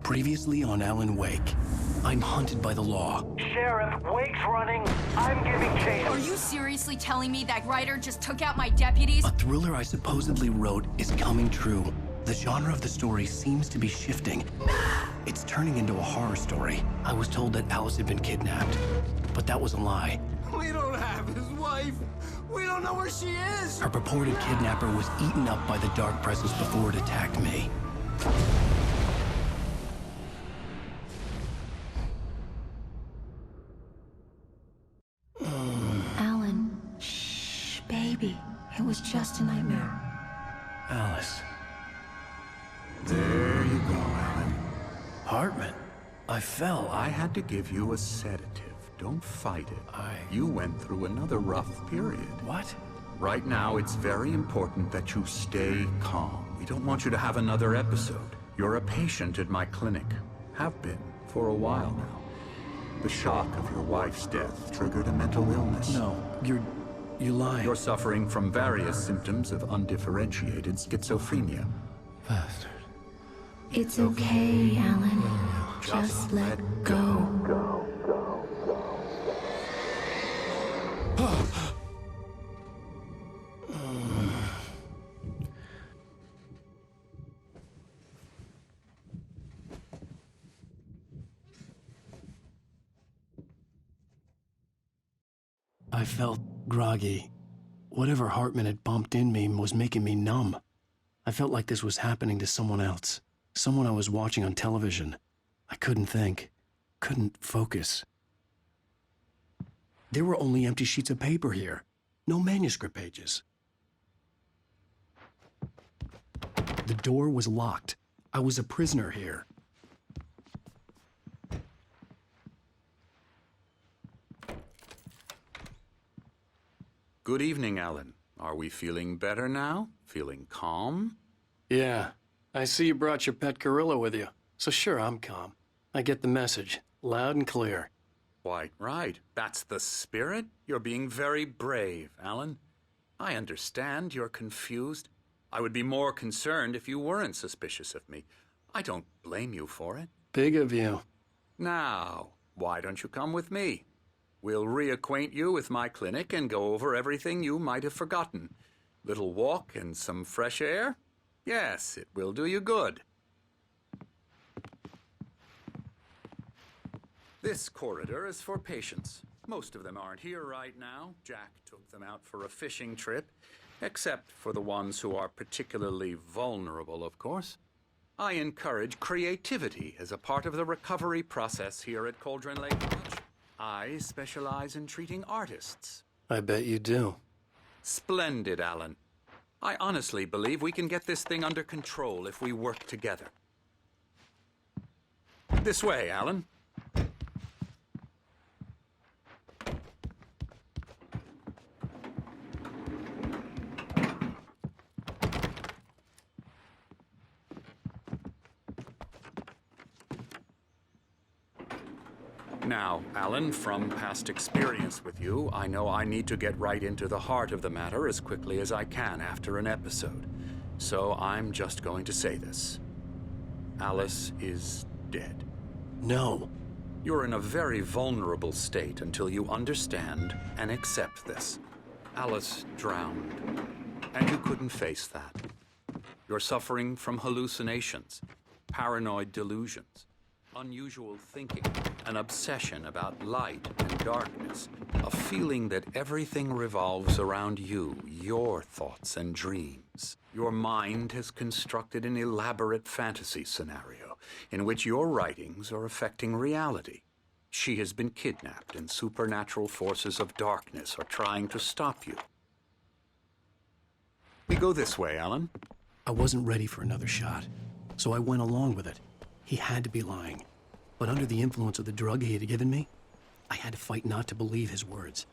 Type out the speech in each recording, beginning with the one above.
Previously on Alan Wake, I'm hunted by the law. Sheriff, Wake's running. I'm giving chase. Are you seriously telling me that writer just took out my deputies? A thriller I supposedly wrote is coming true. The genre of the story seems to be shifting. It's turning into a horror story. I was told that Alice had been kidnapped, but that was a lie. We don't have his wife. We don't know where she is. Her purported kidnapper was eaten up by the dark presence before it attacked me. Alan, shh, baby. It was just a nightmare. Alice. There you go, Alan. Hartman. I fell. I had to give you a sedative. Don't fight it. You went through another rough period. What? Right now, it's very important that you stay calm. We don't want you to have another episode. You're a patient at my clinic. Have been for a while now. The shock of your wife's death triggered a mental illness. No, you're lying. You're suffering from various symptoms of undifferentiated schizophrenia. Bastard. It's okay, Alan. Just let go. I felt groggy. Whatever Hartman had bumped in me was making me numb. I felt like this was happening to someone else. Someone I was watching on television. I couldn't think. Couldn't focus. There were only empty sheets of paper here. No manuscript pages. The door was locked. I was a prisoner here. Good evening, Alan. Are we feeling better now? Feeling calm? Yeah. I see you brought your pet gorilla with you. So sure, I'm calm. I get the message. Loud and clear. Quite right. That's the spirit. You're being very brave, Alan. I understand you're confused. I would be more concerned if you weren't suspicious of me. I don't blame you for it. Big of you. Now, why don't you come with me? We'll reacquaint you with my clinic and go over everything you might have forgotten. Little walk and some fresh air? Yes, it will do you good. This corridor is for patients. Most of them aren't here right now. Jack took them out for a fishing trip, except for the ones who are particularly vulnerable, of course. I encourage creativity as a part of the recovery process here at Cauldron Lake Lodge. I specialize in treating artists. I bet you do. Splendid, Alan. I honestly believe we can get this thing under control if we work together. This way, Alan. Now, Alan, from past experience with you, I know I need to get right into the heart of the matter as quickly as I can after an episode. So I'm just going to say this. Alice is dead. No. You're in a very vulnerable state until you understand and accept this. Alice drowned, and you couldn't face that. You're suffering from hallucinations, paranoid delusions, unusual thinking, an obsession about light and darkness, a feeling that everything revolves around you, your thoughts and dreams. Your mind has constructed an elaborate fantasy scenario in which your writings are affecting reality. She has been kidnapped and supernatural forces of darkness are trying to stop you. We go this way, Alan. I wasn't ready for another shot, so I went along with it. He had to be lying. But under the influence of the drug he had given me, I had to fight not to believe his words.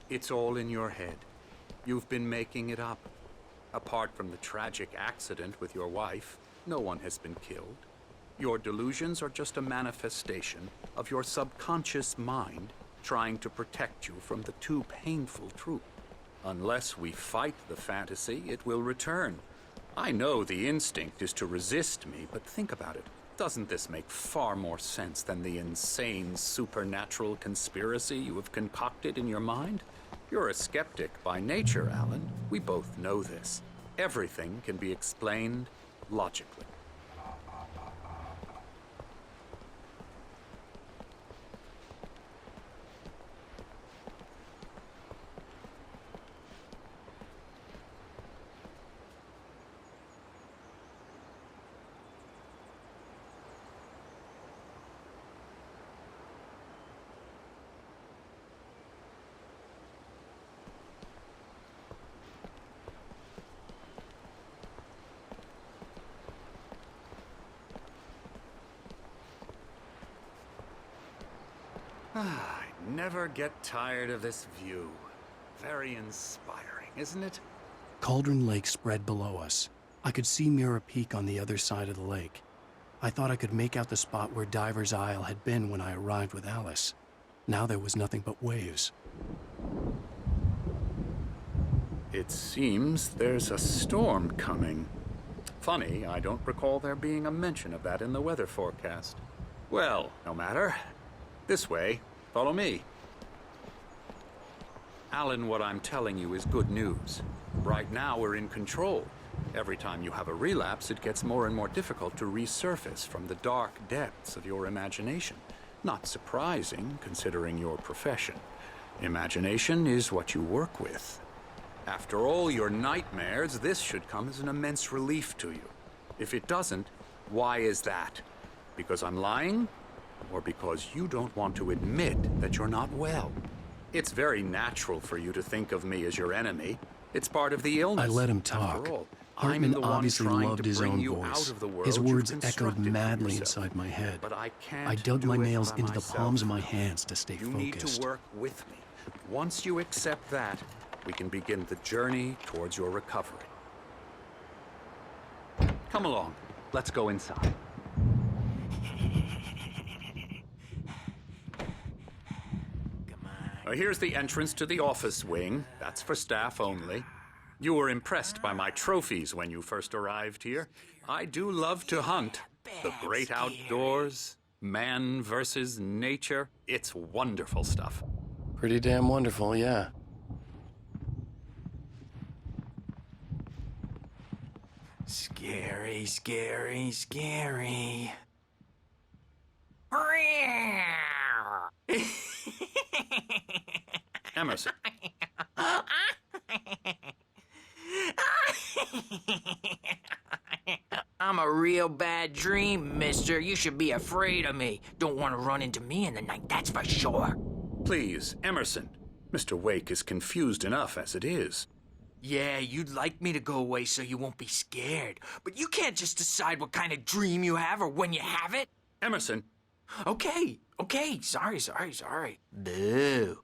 It's all in your head. You've been making it up. Apart from the tragic accident with your wife, no one has been killed. Your delusions are just a manifestation of your subconscious mind trying to protect you from the too painful truth. Unless we fight the fantasy, it will return. I know the instinct is to resist me, but think about it. Doesn't this make far more sense than the insane supernatural conspiracy you have concocted in your mind? You're a skeptic by nature, Alan. We both know this. Everything can be explained logically. I never get tired of this view. Very inspiring, isn't it? Cauldron Lake spread below us. I could see Mirror Peak on the other side of the lake. I thought I could make out the spot where Diver's Isle had been when I arrived with Alice. Now there was nothing but waves. It seems there's a storm coming. Funny, I don't recall there being a mention of that in the weather forecast. Well, no matter. This way. Follow me. Alan, what I'm telling you is good news. Right now, we're in control. Every time you have a relapse, it gets more and more difficult to resurface from the dark depths of your imagination. Not surprising, considering your profession. Imagination is what you work with. After all your nightmares, this should come as an immense relief to you. If it doesn't, why is that? Because I'm lying? Or because you don't want to admit that you're not well? It's very natural for you to think of me as your enemy. It's part of the illness. I let him talk. After all, Hartman I'm the obviously one loved trying his to bring own you voice. out of the world His you've words constructed echoed for madly yourself. inside my head. But I can't I dug do my it nails by into the myself. palms of my hands to stay You focused. need to work with me. Once you accept that, we can begin the journey towards your recovery. Come along. Let's go inside. Here's the entrance to the office wing. That's for staff only. You were impressed by my trophies when you first arrived here. I do love to hunt. The great outdoors, man versus nature. It's wonderful stuff. Pretty damn wonderful, yeah. Scary, scary, scary. Emerson. I'm a real bad dream, mister. You should be afraid of me. Don't want to run into me in the night, that's for sure. Please, Emerson. Mr. Wake is confused enough as it is. Yeah, you'd like me to go away so you won't be scared. But you can't just decide what kind of dream you have or when you have it. Emerson. Okay. Sorry. Boo.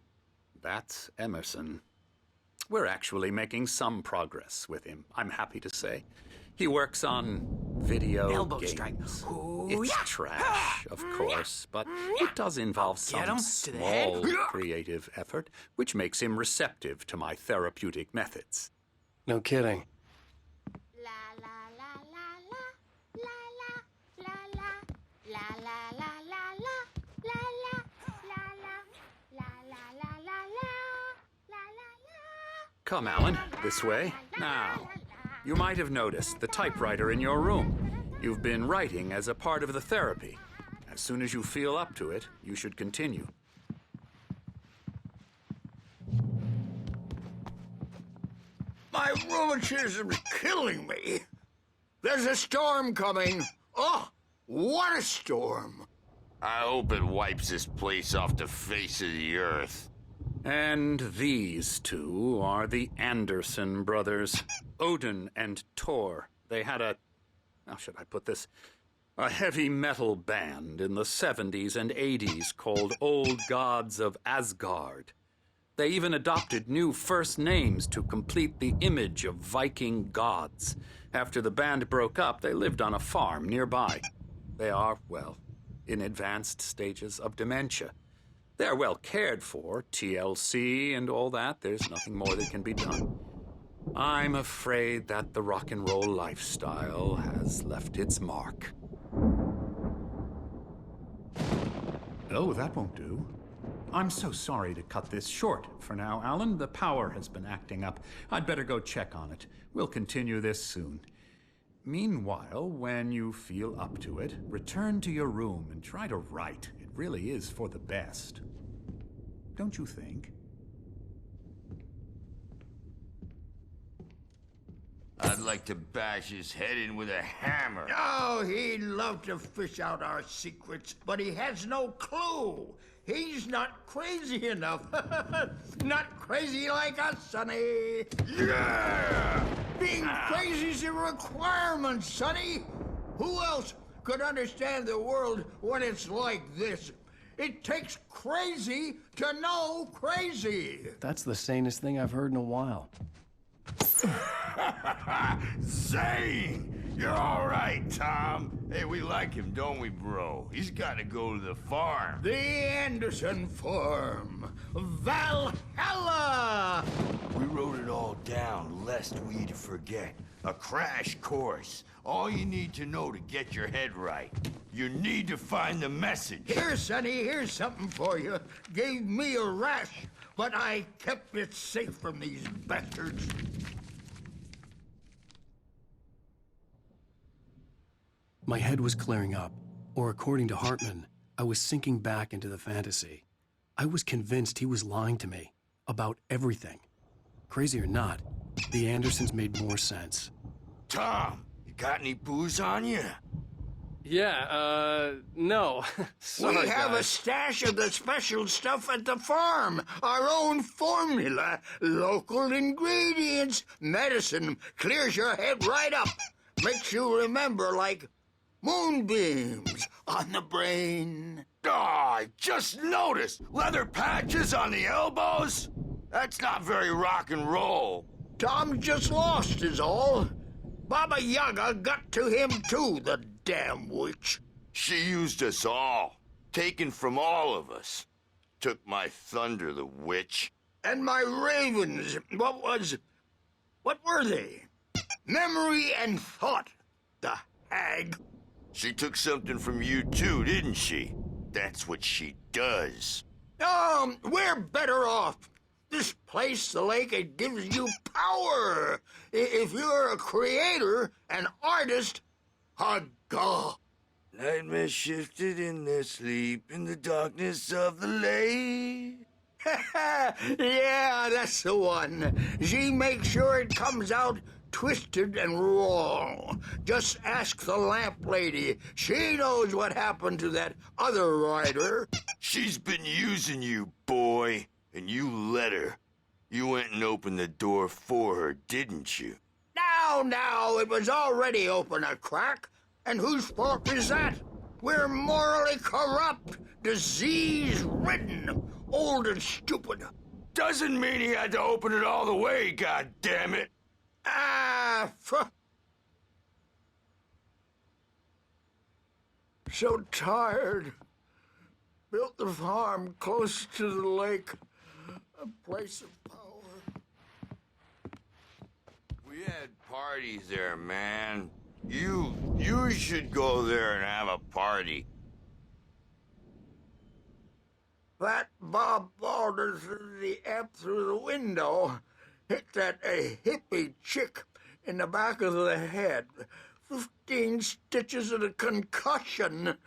That's Emerson. We're actually making some progress with him, I'm happy to say. He works on video Elbow games. strike. Ooh, It's yeah. trash, of course, but it does involve Get some him to the head. small creative effort, which makes him receptive to my therapeutic methods. No kidding. Come, Alan, this way. Now, you might have noticed the typewriter in your room. You've been writing as a part of the therapy. As soon as you feel up to it, you should continue. My rheumatism is killing me. There's a storm coming. Oh, what a storm. I hope it wipes this place off the face of the earth. And these two are the Anderson brothers, Odin and Tor. They had how should I put this? A heavy metal band in the 70s and 80s called Old Gods of Asgard. They even adopted new first names to complete the image of Viking gods. After the band broke up, they lived on a farm nearby. They are, well, in advanced stages of dementia. They're well cared for, TLC and all that. There's nothing more that can be done. I'm afraid that the rock and roll lifestyle has left its mark. Oh, that won't do. I'm so sorry to cut this short for now, Alan. The power has been acting up. I'd better go check on it. We'll continue this soon. Meanwhile, when you feel up to it, return to your room and try to write. It really is for the best. Don't you think? I'd like to bash his head in with a hammer. Oh, he'd love to fish out our secrets, but he has no clue. He's not crazy enough. Not crazy like us, Sonny. Yeah! Being crazy's a requirement, Sonny. Who else could understand the world when it's like this? It takes crazy to know crazy. That's the sanest thing I've heard in a while. Zane! You're all right, Tom. Hey, we like him, don't we, bro? He's got to go to the farm. The Anderson Farm. Valhalla! We wrote it all down, lest we forget. A crash course. All you need to know to get your head right. You need to find the message. Here, Sonny, here's something for you. Gave me a rash, but I kept it safe from these bastards. My head was clearing up, or according to Hartman, I was sinking back into the fantasy. I was convinced he was lying to me about everything. Crazy or not, the Andersons made more sense. Tom, you got any booze on you? Yeah, no. Sorry, We have a guys. stash of the special stuff at the farm. Our own formula. Local ingredients. Medicine clears your head right up. Makes you remember like moonbeams on the brain. Oh, I just noticed. Leather patches on the elbows? That's not very rock and roll. Tom just lost is all. Baba Yaga got to him too, the damn witch. She used us all. Taken from all of us. Took my thunder, the witch. And my ravens, what were they? Memory and thought, the hag. She took something from you too, didn't she? That's what she does. We're better off. This place, the lake, it gives you power. If you're a creator, an artist, a god. Nightmare shifted in their sleep in the darkness of the lake. Yeah, that's the one. She makes sure it comes out twisted and raw. Just ask the lamp lady. She knows what happened to that other writer. She's been using you, boy, and you let her. You went and opened the door for her, didn't you? Now, it was already open a crack. And whose fault is that? We're morally corrupt, disease-ridden, old and stupid. Doesn't mean he had to open it all the way, goddammit. So tired. Built the farm close to the lake. A place of power. We had parties there, man. You should go there and have a party. That Bob Balder threw the amp through the window. Hit that hippie chick in the back of the head. 15 stitches and a concussion.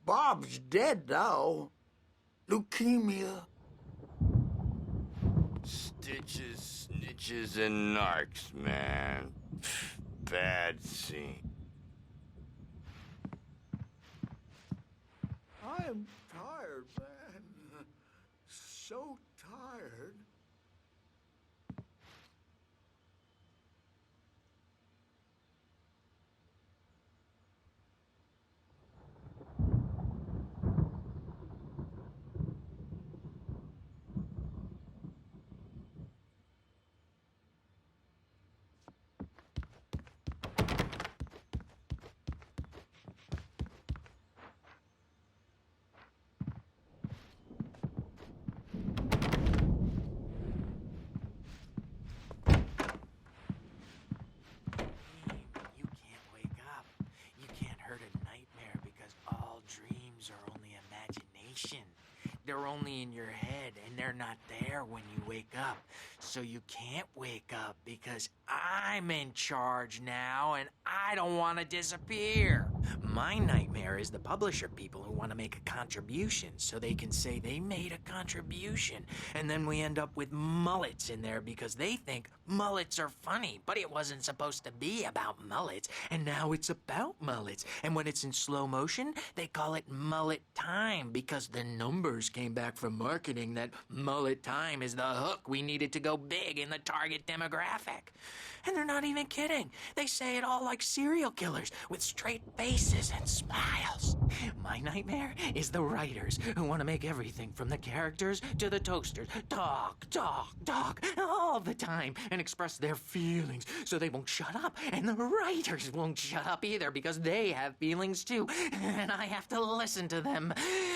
Bob's dead now. Leukemia. Stitches, snitches, and narcs, man. Bad scene. I am tired, man. So tired. hallucination. They're only in your head, and they're not there when you wake up. So you can't wake up because I'm in charge now, and I don't want to disappear. My nightmare is the publisher people who want to make a contribution so they can say they made a contribution. And then we end up with mullets in there because they think mullets are funny, but it wasn't supposed to be about mullets, and now it's about mullets. And when it's in slow motion, they call it mullet time because the numbers came back from marketing that mullet time is the hook we needed to go big in the target demographic. And they're not even kidding. They say it all like serial killers with straight faces and smiles. My nightmare is the writers who want to make everything from the characters to the toasters talk all the time and express their feelings so they won't shut up. And the writers won't shut up either because they have feelings too. And I have to listen to them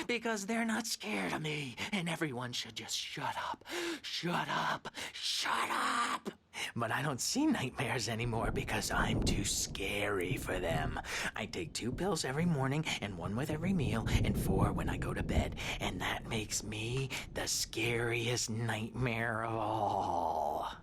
because they're not scared of me. And everyone should just shut up. Shut up. Shut up. But I don't see nightmares anymore because I'm too scary for them. I take 2 pills every morning and 1 with every meal and 4 when I go to bed. And that makes me the scariest nightmare of all.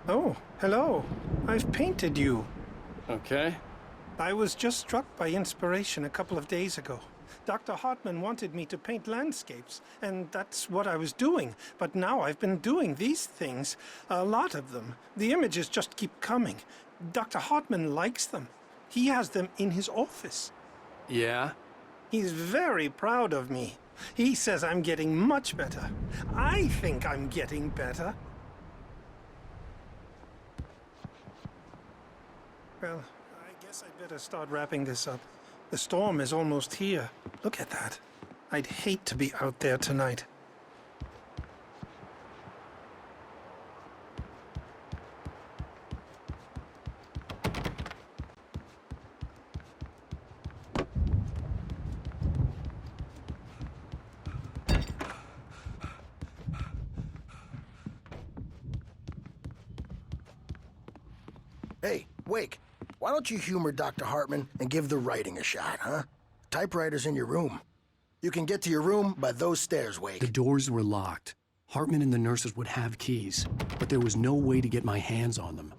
Oh, hello. I've painted you. Okay. I was just struck by inspiration a couple of days ago. Dr. Hartman wanted me to paint landscapes, and that's what I was doing. But now I've been doing these things, a lot of them. The images just keep coming. Dr. Hartman likes them. He has them in his office. Yeah? He's very proud of me. He says I'm getting much better. I think I'm getting better. Well, I guess I'd better start wrapping this up. The storm is almost here. Look at that. I'd hate to be out there tonight. Hey, Wake, why don't you humor Dr. Hartman and give the writing a shot, huh? Typewriter's in your room. You can get to your room by those stairs, Wake. The doors were locked. Hartman and the nurses would have keys, but there was no way to get my hands on them.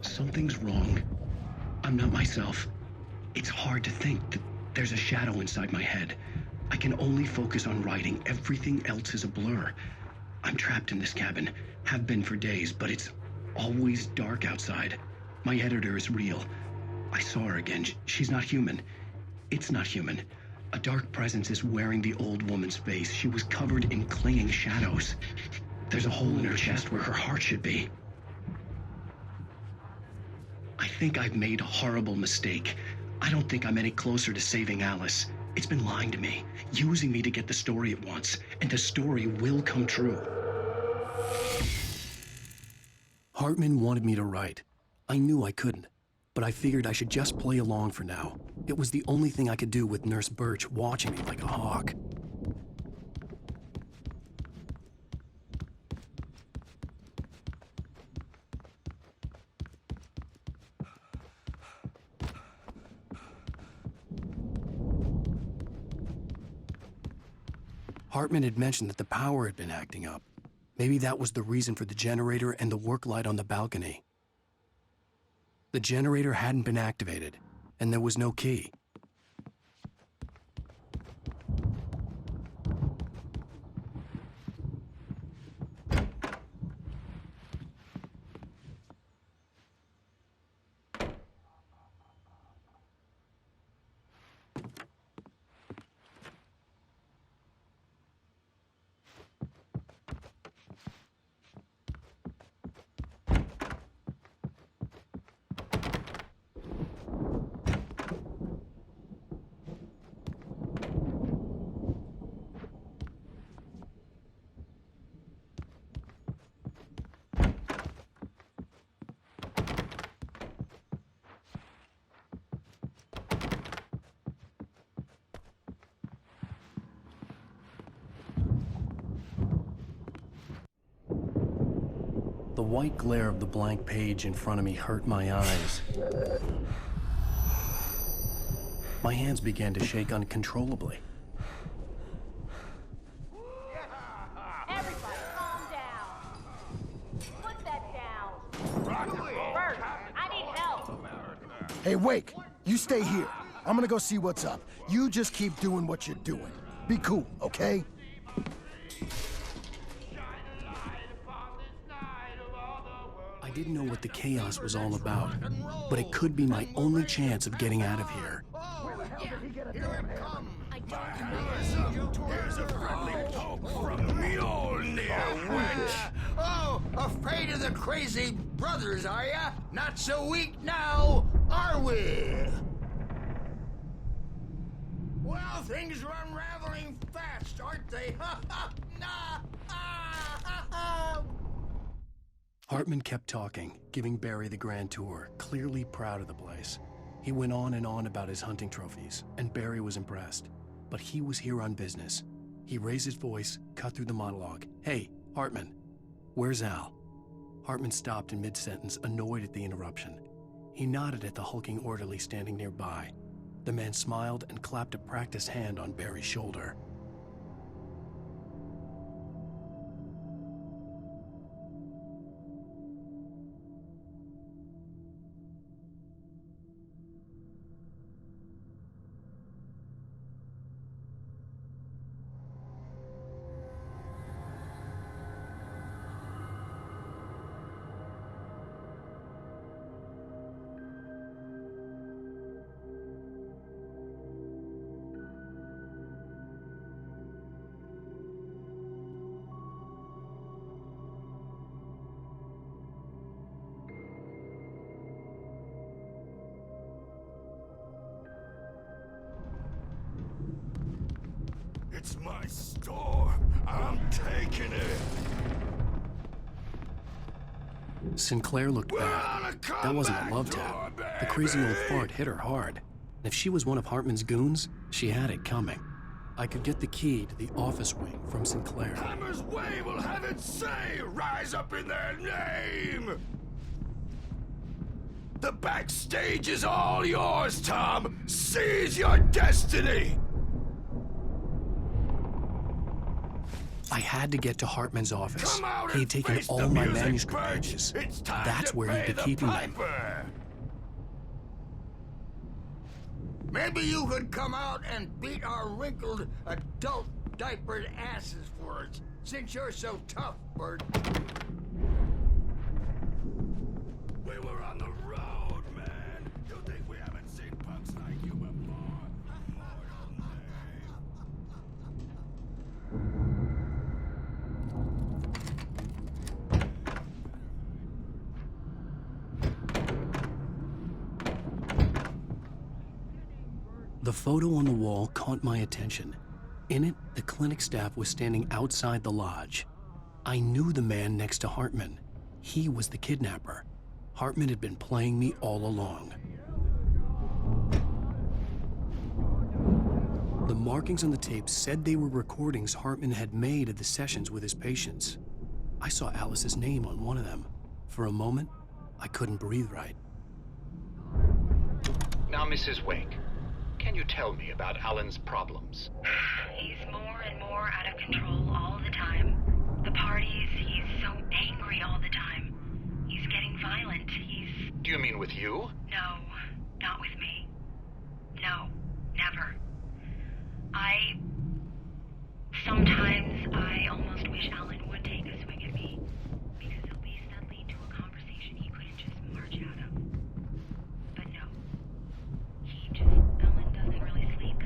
Something's wrong. I'm not myself. It's hard to think that there's a shadow inside my head. I can only focus on writing. Everything else is a blur. I'm trapped in this cabin. Have been for days, but it's always dark outside. My editor is real. I saw her again. She's not human. It's not human. A dark presence is wearing the old woman's face. She was covered in clinging shadows. There's a hole in her chest where her heart should be. I think I've made a horrible mistake. I don't think I'm any closer to saving Alice. It's been lying to me, using me to get the story it wants, and the story will come true. Hartman wanted me to write. I knew I couldn't, but I figured I should just play along for now. It was the only thing I could do with Nurse Birch watching me like a hawk. Hartman had mentioned that the power had been acting up. Maybe that was the reason for the generator and the work light on the balcony. The generator hadn't been activated, and there was no key. The white glare of the blank page in front of me hurt my eyes. My hands began to shake uncontrollably. Everybody, calm down. Put that down. Bert, I need help. Hey, Wake, you stay here. I'm gonna go see what's up. You just keep doing what you're doing. Be cool, okay? I didn't know what the chaos was all about, but it could be my only chance of getting out of here. Here's a friendly poke from Mjolnir, wench. Oh, afraid of the crazy brothers, are ya? Not so weak now, are we? Well, things are unraveling fast, aren't they? Ha ha! Nah! Ah, ha, ha. Hartman kept talking, giving Barry the grand tour, clearly proud of the place. He went on and on about his hunting trophies, and Barry was impressed. But he was here on business. He raised his voice, cut through the monologue. Hey, Hartman, where's Al? Hartman stopped in mid-sentence, annoyed at the interruption. He nodded at the hulking orderly standing nearby. The man smiled and clapped a practiced hand on Barry's shoulder. It's my store. I'm taking it. Sinclair looked bad. That wasn't a love tap. The crazy old fart hit her hard. And if she was one of Hartman's goons, she had it coming. I could get the key to the office wing from Sinclair. Hammer's Way will have its say. Rise up in their name. The backstage is all yours, Tom. Seize your destiny. I had to get to Hartman's office. He'd taken all my manuscript pages. That's where he'd be keeping them. Maybe you could come out and beat our wrinkled adult diapered asses for us, since you're so tough, Bert. We were on the road, man. You think we haven't seen punks like you before? The photo on the wall caught my attention. In it, the clinic staff was standing outside the lodge. I knew the man next to Hartman. He was the kidnapper. Hartman had been playing me all along. The markings on the tape said they were recordings Hartman had made of the sessions with his patients. I saw Alice's name on one of them. For a moment, I couldn't breathe right. Now, Mrs. Wake, can you tell me about Alan's problems? He's more and more out of control all the time. The parties, he's so angry all the time. He's getting violent. Do you mean with you? No, not with me. No, never. Sometimes I almost wish Alan would take a swing at me, because at least that'd lead to a conversation he couldn't just march out of. But no. Alan doesn't really sleep.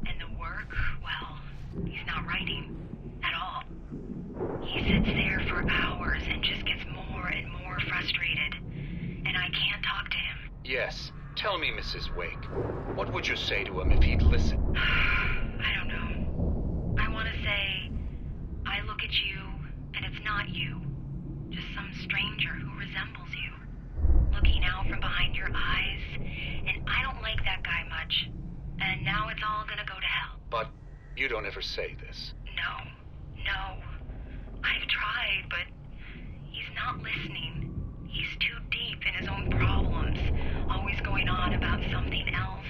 And the work, well, he's not writing at all. He sits there for hours and just gets more and more frustrated. And I can't talk to him. Yes. Tell me, Mrs. Wake, what would you say to him if he'd listen? I don't know. I want to say, I look at you, and it's not you. Just some stranger who resembles you. Looking out from behind your eyes, and I don't like that guy much. And now it's all gonna go to hell. But you don't ever say this. No. I've tried, but he's not not listening. He's too deep in his own problems, always going on about something else.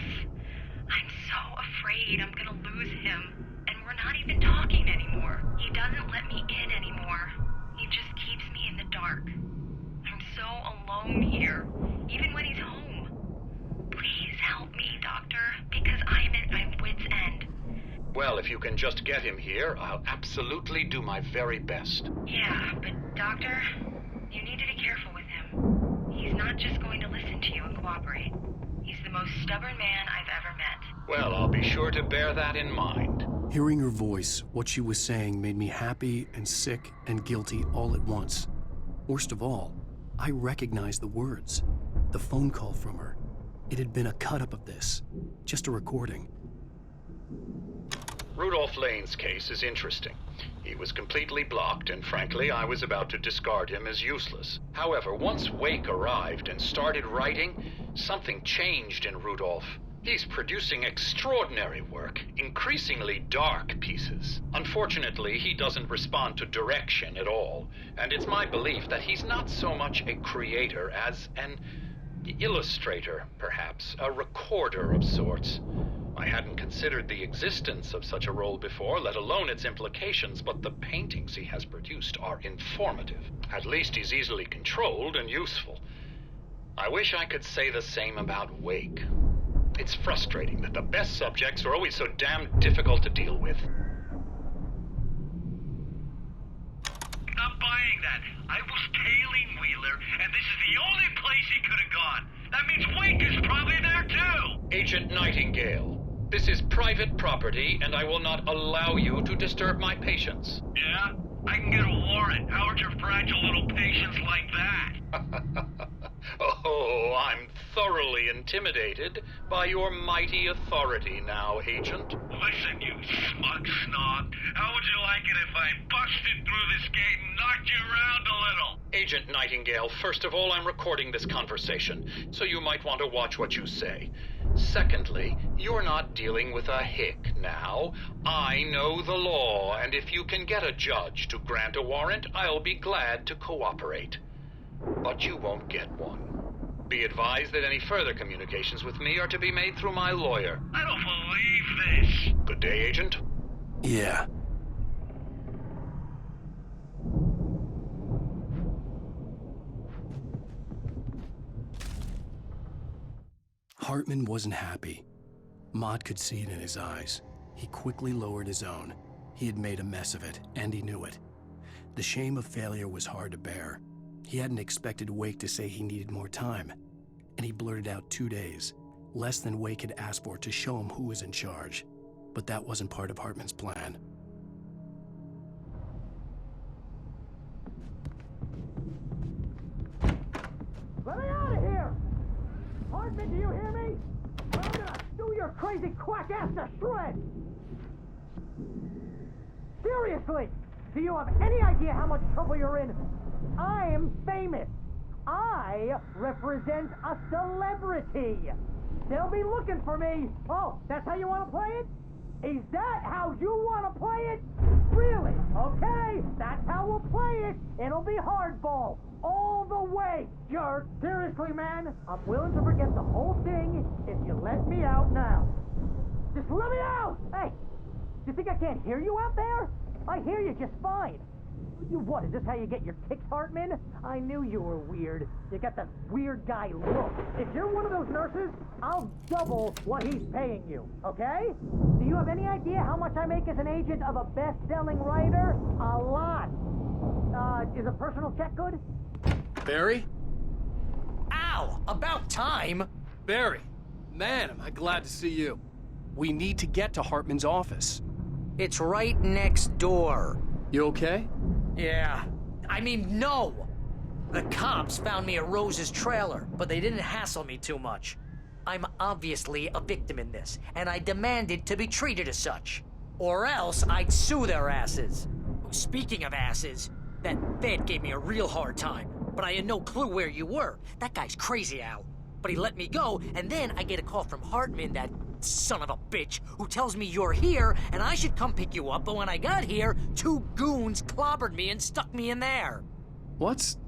I'm so afraid I'm gonna lose him, and we're not even talking anymore. He doesn't let me in anymore. He just keeps me in the dark. I'm so alone here, even when he's home. Please help me, Doctor, because I'm at my wit's end. Well, if you can just get him here, I'll absolutely do my very best. Yeah, but Doctor, you need to be careful with him. He's not just going to listen to you and cooperate. He's the most stubborn man I've ever met. Well, I'll be sure to bear that in mind. Hearing her voice, what she was saying made me happy and sick and guilty all at once. Worst of all, I recognized the words. The phone call from her. It had been a cut-up of this. Just a recording. Rudolph Lane's case is interesting. He was completely blocked, and frankly, I was about to discard him as useless. However, once Wake arrived and started writing, something changed in Rudolph. He's producing extraordinary work, increasingly dark pieces. Unfortunately, he doesn't respond to direction at all, and it's my belief that he's not so much a creator as an illustrator, perhaps, a recorder of sorts. I hadn't considered the existence of such a role before, let alone its implications, but the paintings he has produced are informative. At least he's easily controlled and useful. I wish I could say the same about Wake. It's frustrating that the best subjects are always so damn difficult to deal with. Not buying that. I was tailing Wheeler, and this is the only place he could have gone. That means Wake is probably there too! Agent Nightingale, this is private property, and I will not allow you to disturb my patients. Yeah? I can get a warrant. How would your fragile little patients like that? Oh, I'm thoroughly intimidated by your mighty authority now, Agent. Listen, you smug snob. How would you like it if I busted through this gate and knocked you around a little? Agent Nightingale, first of all, I'm recording this conversation, so you might want to watch what you say. Secondly, you're not dealing with a hick now. I know the law, and if you can get a judge to grant a warrant, I'll be glad to cooperate. But you won't get one. Be advised that any further communications with me are to be made through my lawyer. I don't believe this. Good day, Agent. Yeah. Hartman wasn't happy. Maude could see it in his eyes. He quickly lowered his own. He had made a mess of it, and he knew it. The shame of failure was hard to bear. He hadn't expected Wake to say he needed more time, and he blurted out 2 days, less than Wake had asked for to show him who was in charge. But that wasn't part of Hartman's plan. Let me out of here! Hartman, do you hear me? I'm gonna do your crazy quack ass to shreds! Seriously! Do you have any idea how much trouble you're in? I am famous. I represent a celebrity. They'll be looking for me. Oh, that's how you want to play it? Is that how you want to play it? Really? Okay, that's how we'll play it. It'll be hardball. All the way, jerk. Seriously, man, I'm willing to forget the whole thing if you let me out now. Just let me out! Hey, you think I can't hear you out there? I hear you just fine. You what, is this how you get your kicks, Hartman? I knew you were weird. You got that weird guy look. If you're one of those nurses, I'll double what he's paying you, okay? Do you have any idea how much I make as an agent of a best-selling writer? A lot. Is a personal check good? Barry? Ow! About time! Barry, man, am I glad to see you. We need to get to Hartman's office. It's right next door. You okay? Yeah. I mean, no! The cops found me at Rose's trailer, but they didn't hassle me too much. I'm obviously a victim in this, and I demanded to be treated as such. Or else I'd sue their asses. Speaking of asses, that vet gave me a real hard time, but I had no clue where you were. That guy's crazy, Al. But he let me go, and then I get a call from Hartman, that son of a bitch, who tells me you're here and I should come pick you up, but when I got here, 2 goons clobbered me and stuck me in there. What's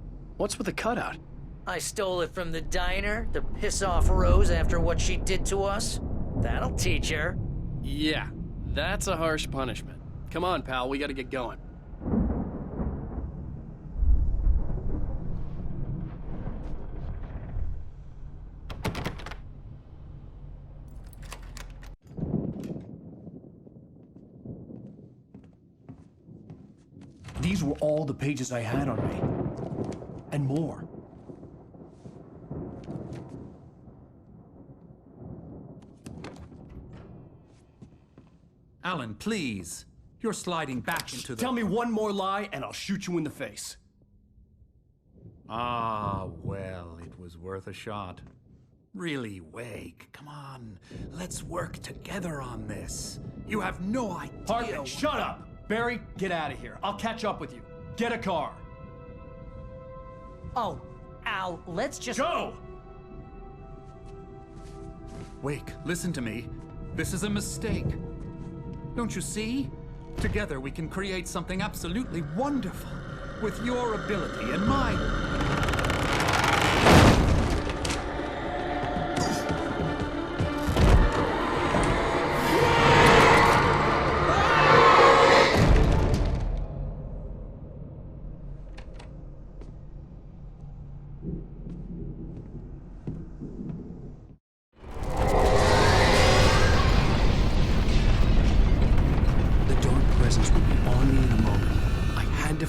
What's with the cutout? I stole it from the diner to piss off Rose after what she did to us. That'll teach her. Yeah, that's a harsh punishment. Come on, pal, we gotta get going. These were all the pages I had on me. And more. Alan, please. You're sliding back into the... Tell me one more lie and I'll shoot you in the face. Ah, well, it was worth a shot. Really, Wake, come on. Let's work together on this. You have no idea... Hartman, shut up! Barry, get out of here. I'll catch up with you. Get a car. Oh, Al, let's just... Go! Wake, listen to me. This is a mistake. Don't you see? Together we can create something absolutely wonderful. With your ability and mine.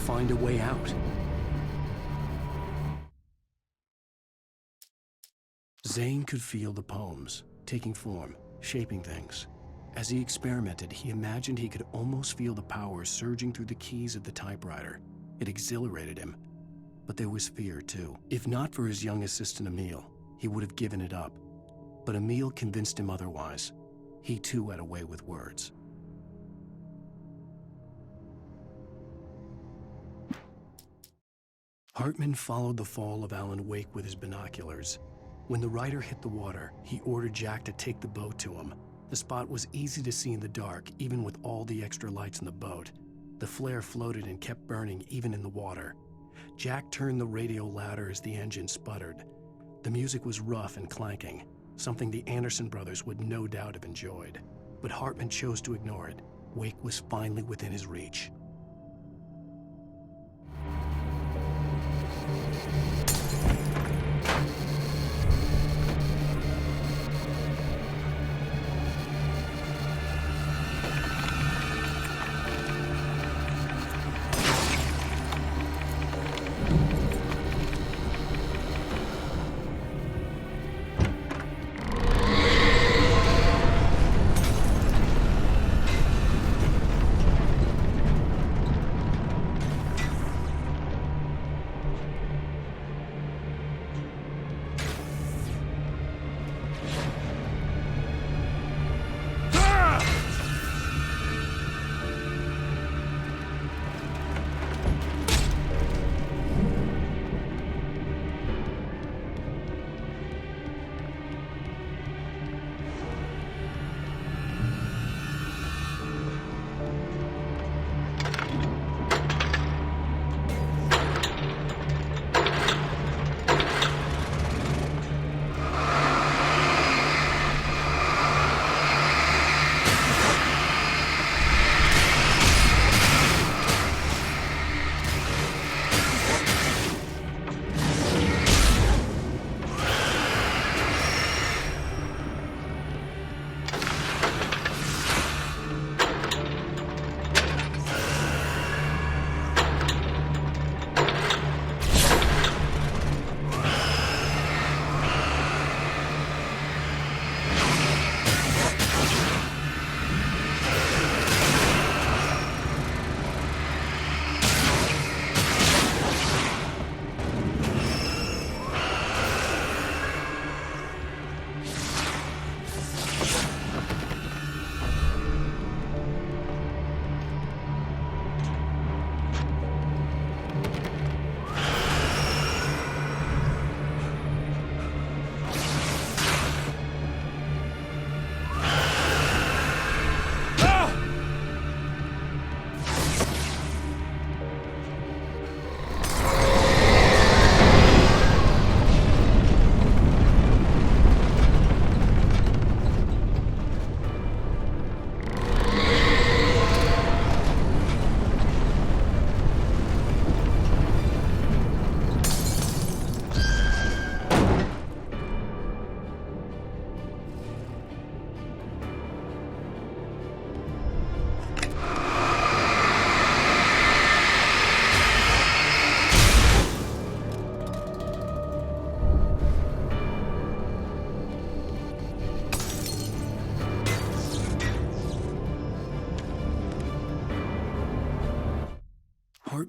Find a way out. Zane could feel the poems, taking form, shaping things. As he experimented, he imagined he could almost feel the power surging through the keys of the typewriter. It exhilarated him. But there was fear, too. If not for his young assistant Emil, he would have given it up. But Emil convinced him otherwise. He, too, had a way with words. Hartman followed the fall of Alan Wake with his binoculars. When the rider hit the water, he ordered Jack to take the boat to him. The spot was easy to see in the dark, even with all the extra lights in the boat. The flare floated and kept burning even in the water. Jack turned the radio louder as the engine sputtered. The music was rough and clanking, something the Anderson brothers would no doubt have enjoyed. But Hartman chose to ignore it. Wake was finally within his reach.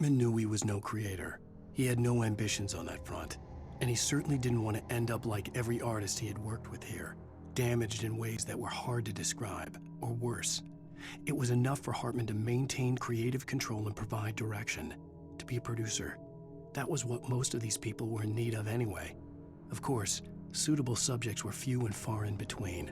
Hartman knew he was no creator. He had no ambitions on that front. And he certainly didn't want to end up like every artist he had worked with here, damaged in ways that were hard to describe, or worse. It was enough for Hartman to maintain creative control and provide direction, to be a producer. That was what most of these people were in need of anyway. Of course, suitable subjects were few and far in between.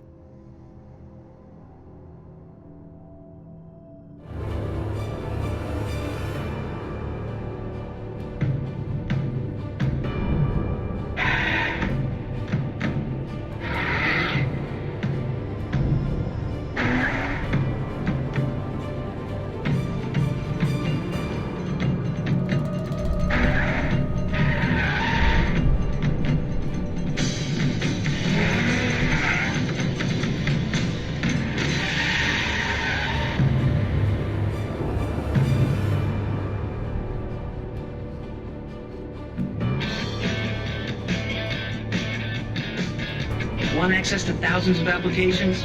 Want access to thousands of applications?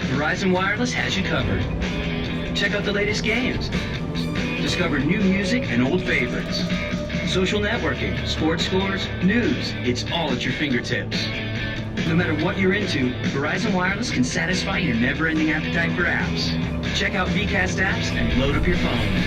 Verizon Wireless has you covered. Check out the latest games. Discover new music and old favorites. Social networking, sports scores, news. It's all at your fingertips. No matter what you're into, Verizon Wireless can satisfy your never-ending appetite for apps. Check out VCast apps and load up your phone.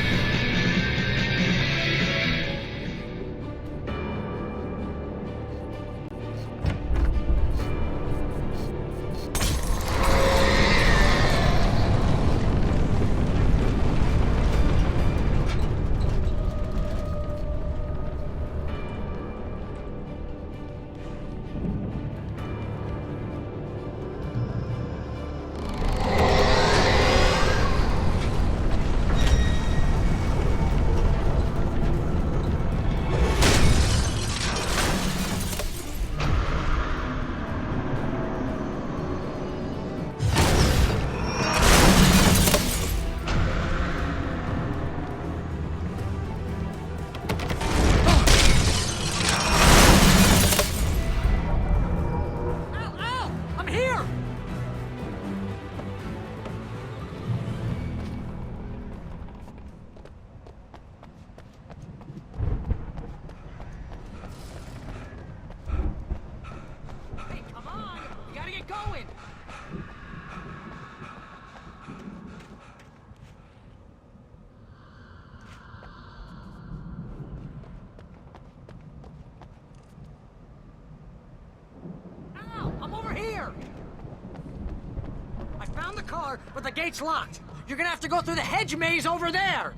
But the gate's locked. You're gonna have to go through the hedge maze over there.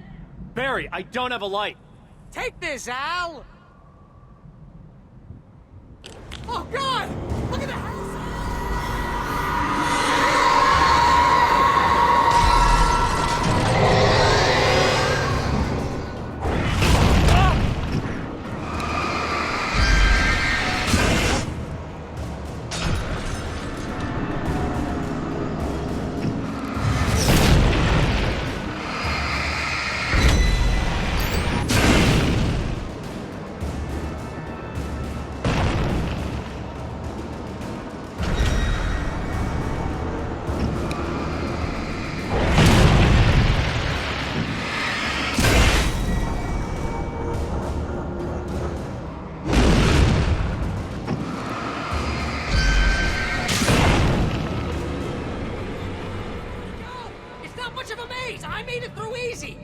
Barry, I don't have a light. Take this, Al. Oh, God! Look at the house! I made it through easy!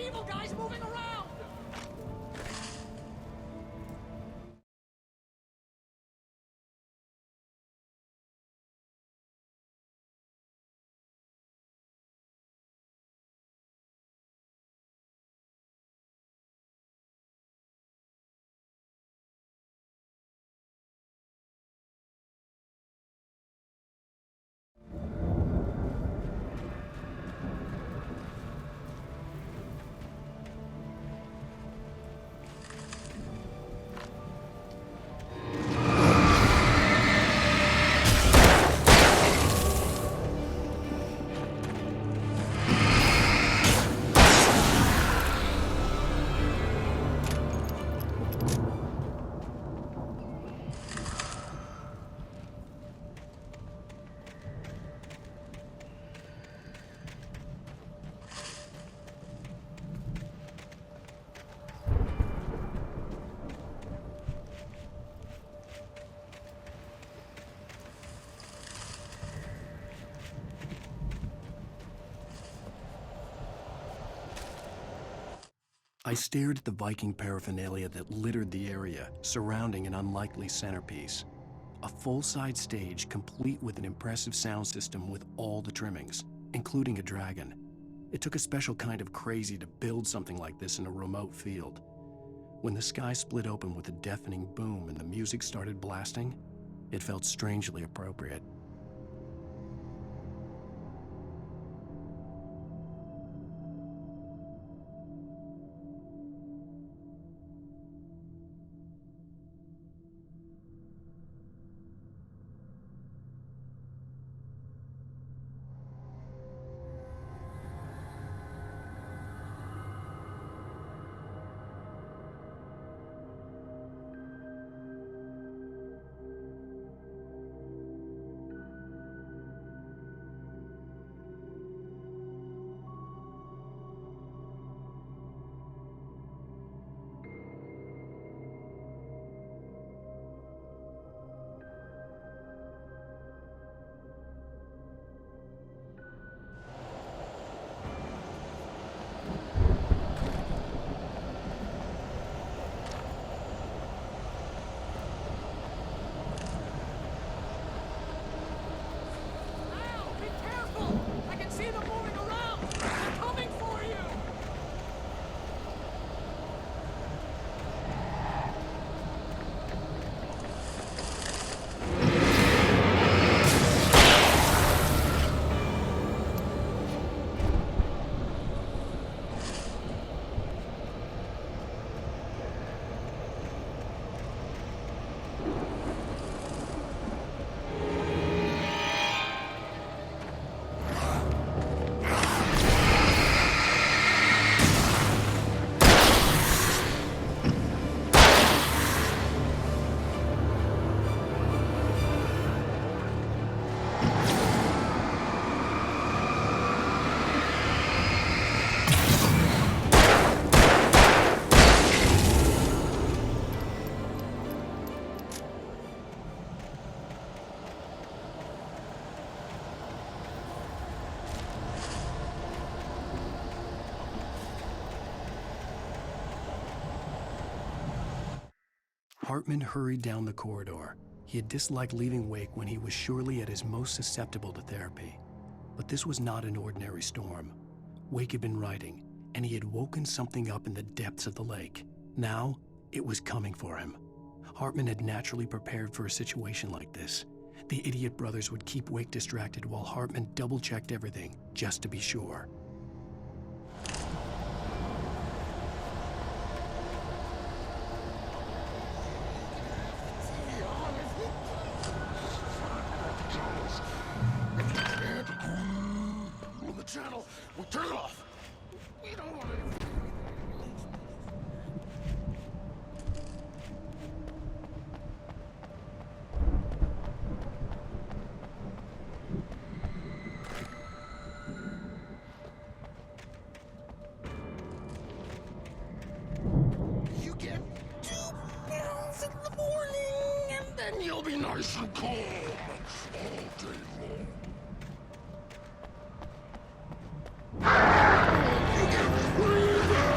evil guys moving around! I stared at the Viking paraphernalia that littered the area, surrounding an unlikely centerpiece. A full-size stage complete with an impressive sound system with all the trimmings, including a dragon. It took a special kind of crazy to build something like this in a remote field. When the sky split open with a deafening boom and the music started blasting, it felt strangely appropriate. Hartman hurried down the corridor. He had disliked leaving Wake when he was surely at his most susceptible to therapy. But this was not an ordinary storm. Wake had been writing, and he had woken something up in the depths of the lake. Now, it was coming for him. Hartman had naturally prepared for a situation like this. The idiot brothers would keep Wake distracted while Hartman double-checked everything, just to be sure. Channel. We'll turn it off. We don't want it. You get 2 pills in the morning, and then you'll be nice and calm all day long. You get 3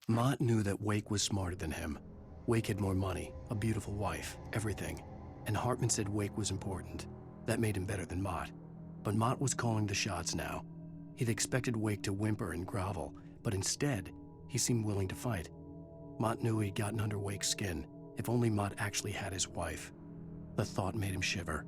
Mott knew that Wake was smarter than him. Wake had more money, a beautiful wife, everything. And Hartman said Wake was important. That made him better than Mott. But Mott was calling the shots now. He'd expected Wake to whimper and grovel, but instead, he seemed willing to fight. Mott knew he'd gotten under Wake's skin. If only Mott actually had his wife. The thought made him shiver.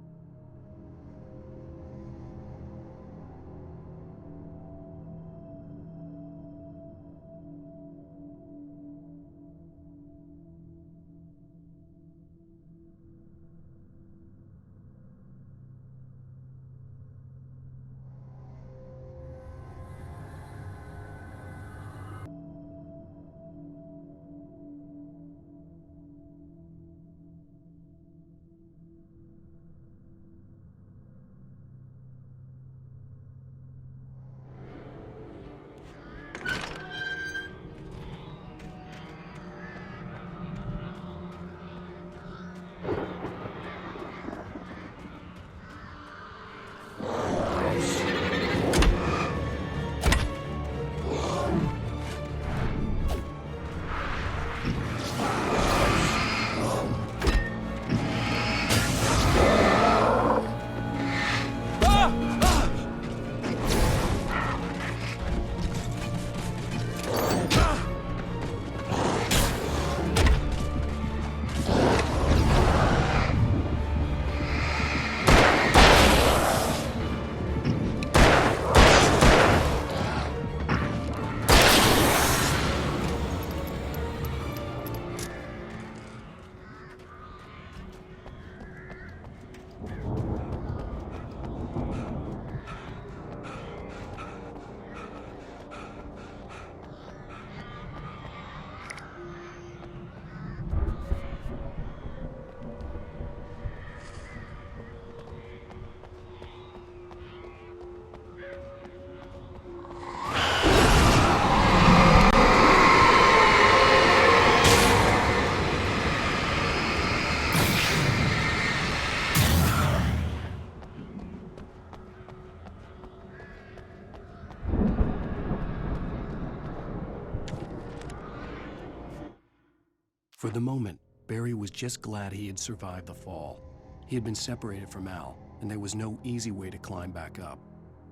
For the moment, Barry was just glad he had survived the fall. He had been separated from Al, and there was no easy way to climb back up.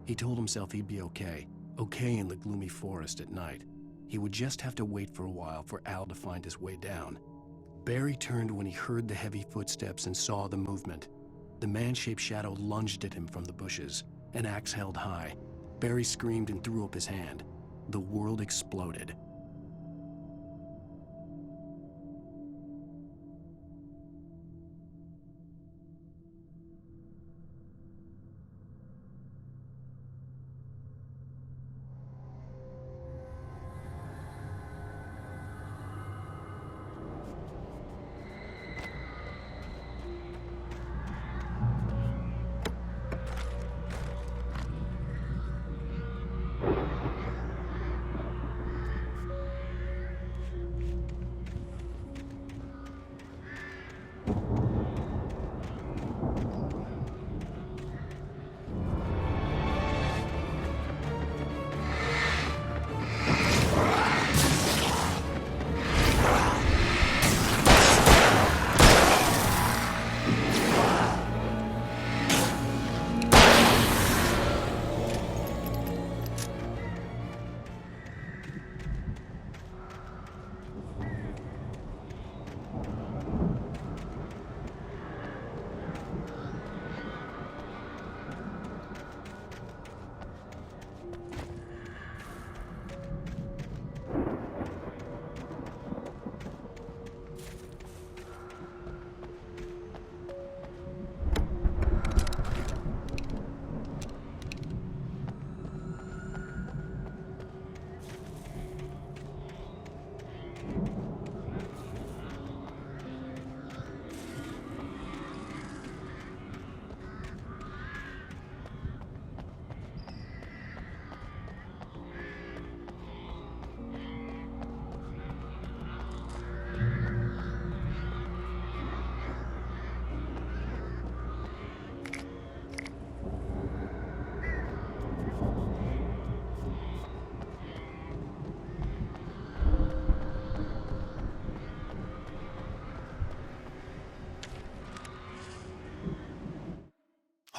He told himself he'd be okay in the gloomy forest at night. He would just have to wait for a while for Al to find his way down. Barry turned when he heard the heavy footsteps and saw the movement. The man-shaped shadow lunged at him from the bushes, an axe held high. Barry screamed and threw up his hand. The world exploded.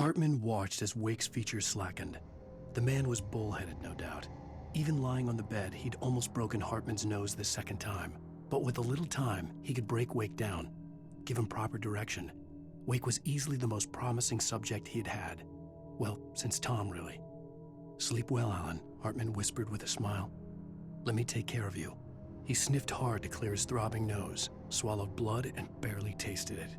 Hartman watched as Wake's features slackened. The man was bullheaded, no doubt. Even lying on the bed, he'd almost broken Hartman's nose the second time. But with a little time, he could break Wake down, give him proper direction. Wake was easily the most promising subject he'd had. Well, since Tom, really. "Sleep well, Alan," Hartman whispered with a smile. "Let me take care of you." He sniffed hard to clear his throbbing nose, swallowed blood, and barely tasted it.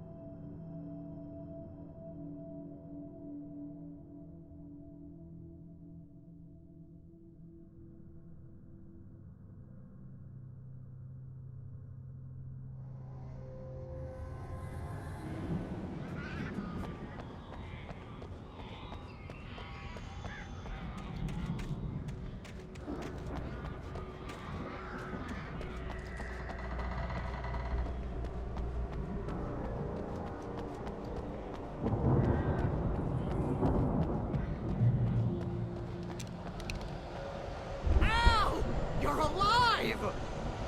Al! You're alive!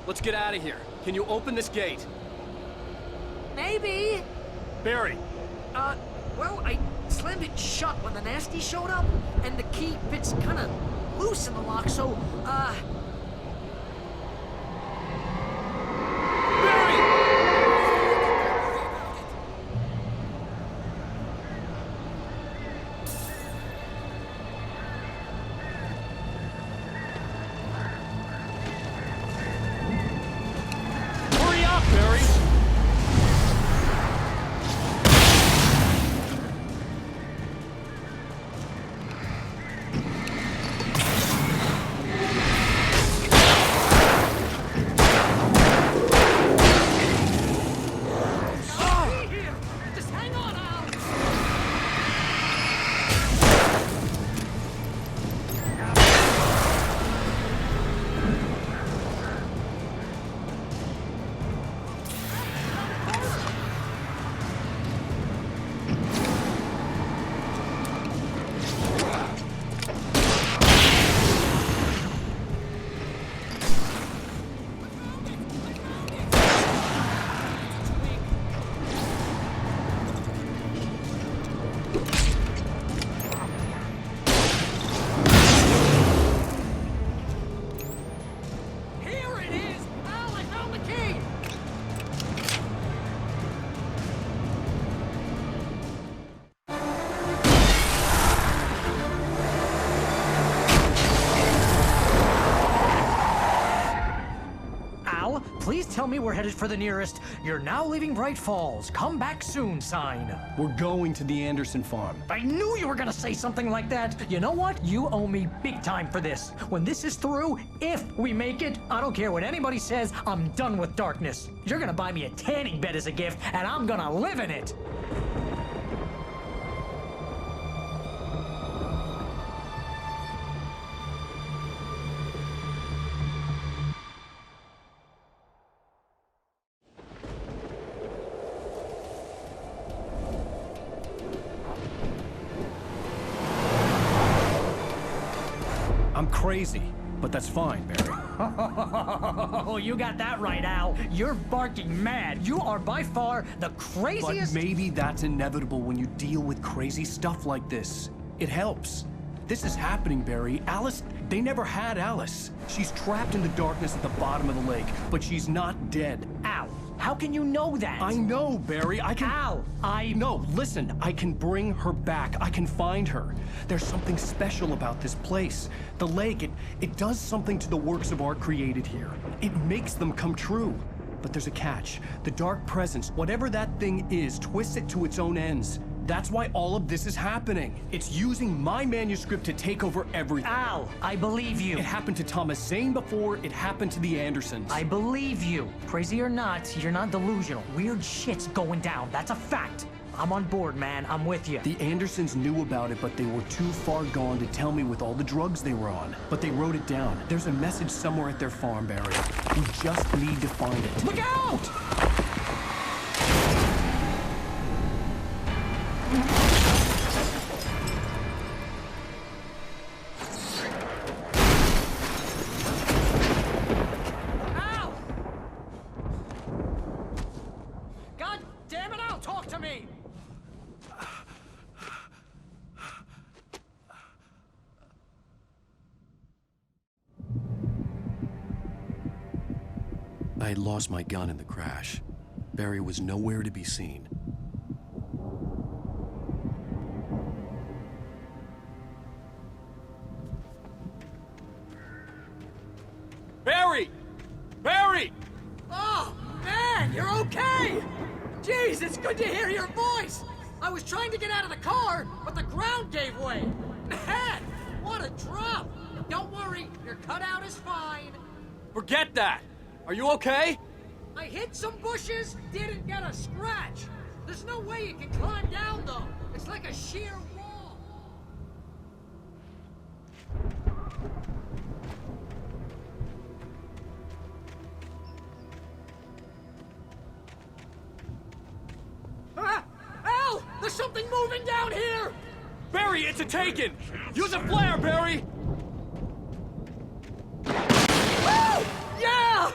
Let's get out of here. Can you open this gate? Maybe. Barry! Well, I slammed it shut when the nasty showed up, and the key fits kinda loose in the lock, so, Hurry up, Barry! Just hang on, Al! Here it is! Al, I found the key! Al, please tell me we're headed for the nearest "You're now leaving Bright Falls. Come back soon" sign. We're going to the Anderson farm. I knew you were gonna say something like that. You know what? You owe me big time for this. When this is through, if we make it, I don't care what anybody says, I'm done with darkness. You're gonna buy me a tanning bed as a gift, and I'm gonna live in it. I'm crazy, but that's fine, Barry. Oh, you got that right, Al. You're barking mad. You are by far the craziest. But maybe that's inevitable when you deal with crazy stuff like this. It helps. This is happening, Barry. Alice, they never had Alice. She's trapped in the darkness at the bottom of the lake, but she's not dead. Al, how can you know that? I know, Barry. I can... Al, No, listen. I can bring her back. I can find her. There's something special about this place. The lake, it does something to the works of art created here. It makes them come true. But there's a catch. The dark presence, whatever that thing is, twists it to its own ends. That's why all of this is happening. It's using my manuscript to take over everything. Al, I believe you. It happened to Thomas Zane before, it happened to the Andersons. I believe you. Crazy or not, you're not delusional. Weird shit's going down. That's a fact. I'm on board, man. I'm with you. The Andersons knew about it, but they were too far gone to tell me with all the drugs they were on. But they wrote it down. There's a message somewhere at their farm, Barry. We just need to find it. Look out! Al! God damn it, Al, talk to me! I had lost my gun in the crash. Barry was nowhere to be seen. Barry! Barry! Oh, man, you're okay! Jeez, it's good to hear your voice! I was trying to get out of the car, but the ground gave way. Man, what a drop! Don't worry, your cutout is fine. Forget that! Are you okay? I hit some bushes, didn't get a scratch. There's no way you can climb down, though. It's like a sheer wall. Ah! Al! There's something moving down here! Barry, it's a taken! Use a flare, Barry! Oh! Yeah!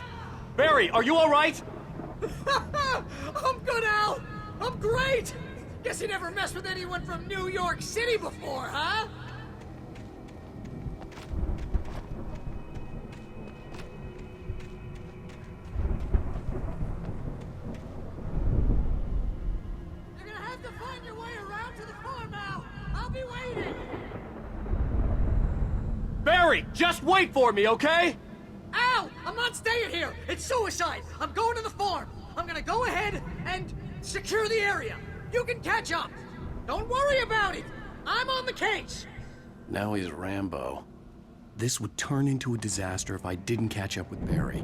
Barry, are you all right? I'm good, Al! I'm great! Guess you never messed with anyone from New York City before, huh? You're gonna have to find your way around to the farm, Al! I'll be waiting! Barry, just wait for me, okay? Al! I'm not staying here! It's suicide! I'm going to the farm! I'm gonna go ahead and secure the area! You can catch up! Don't worry about it! I'm on the case! Now he's Rambo. This would turn into a disaster if I didn't catch up with Barry.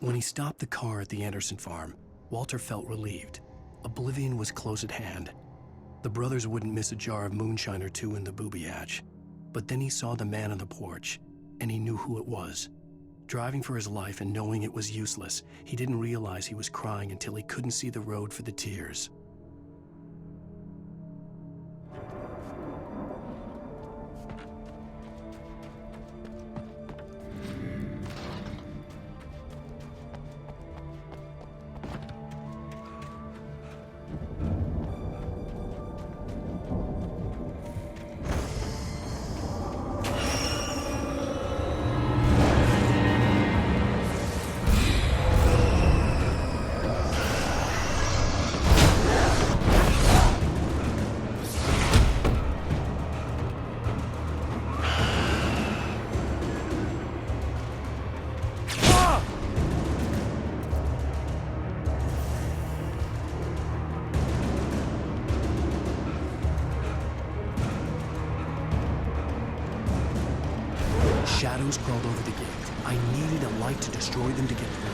When he stopped the car at the Anderson farm, Walter felt relieved. Oblivion was close at hand. The brothers wouldn't miss a jar of moonshine or two in the booby hatch. But then he saw the man on the porch, and he knew who it was. Driving for his life and knowing it was useless, he didn't realize he was crying until he couldn't see the road for the tears. Shadows crawled over the gate. I needed a light to destroy them to get through.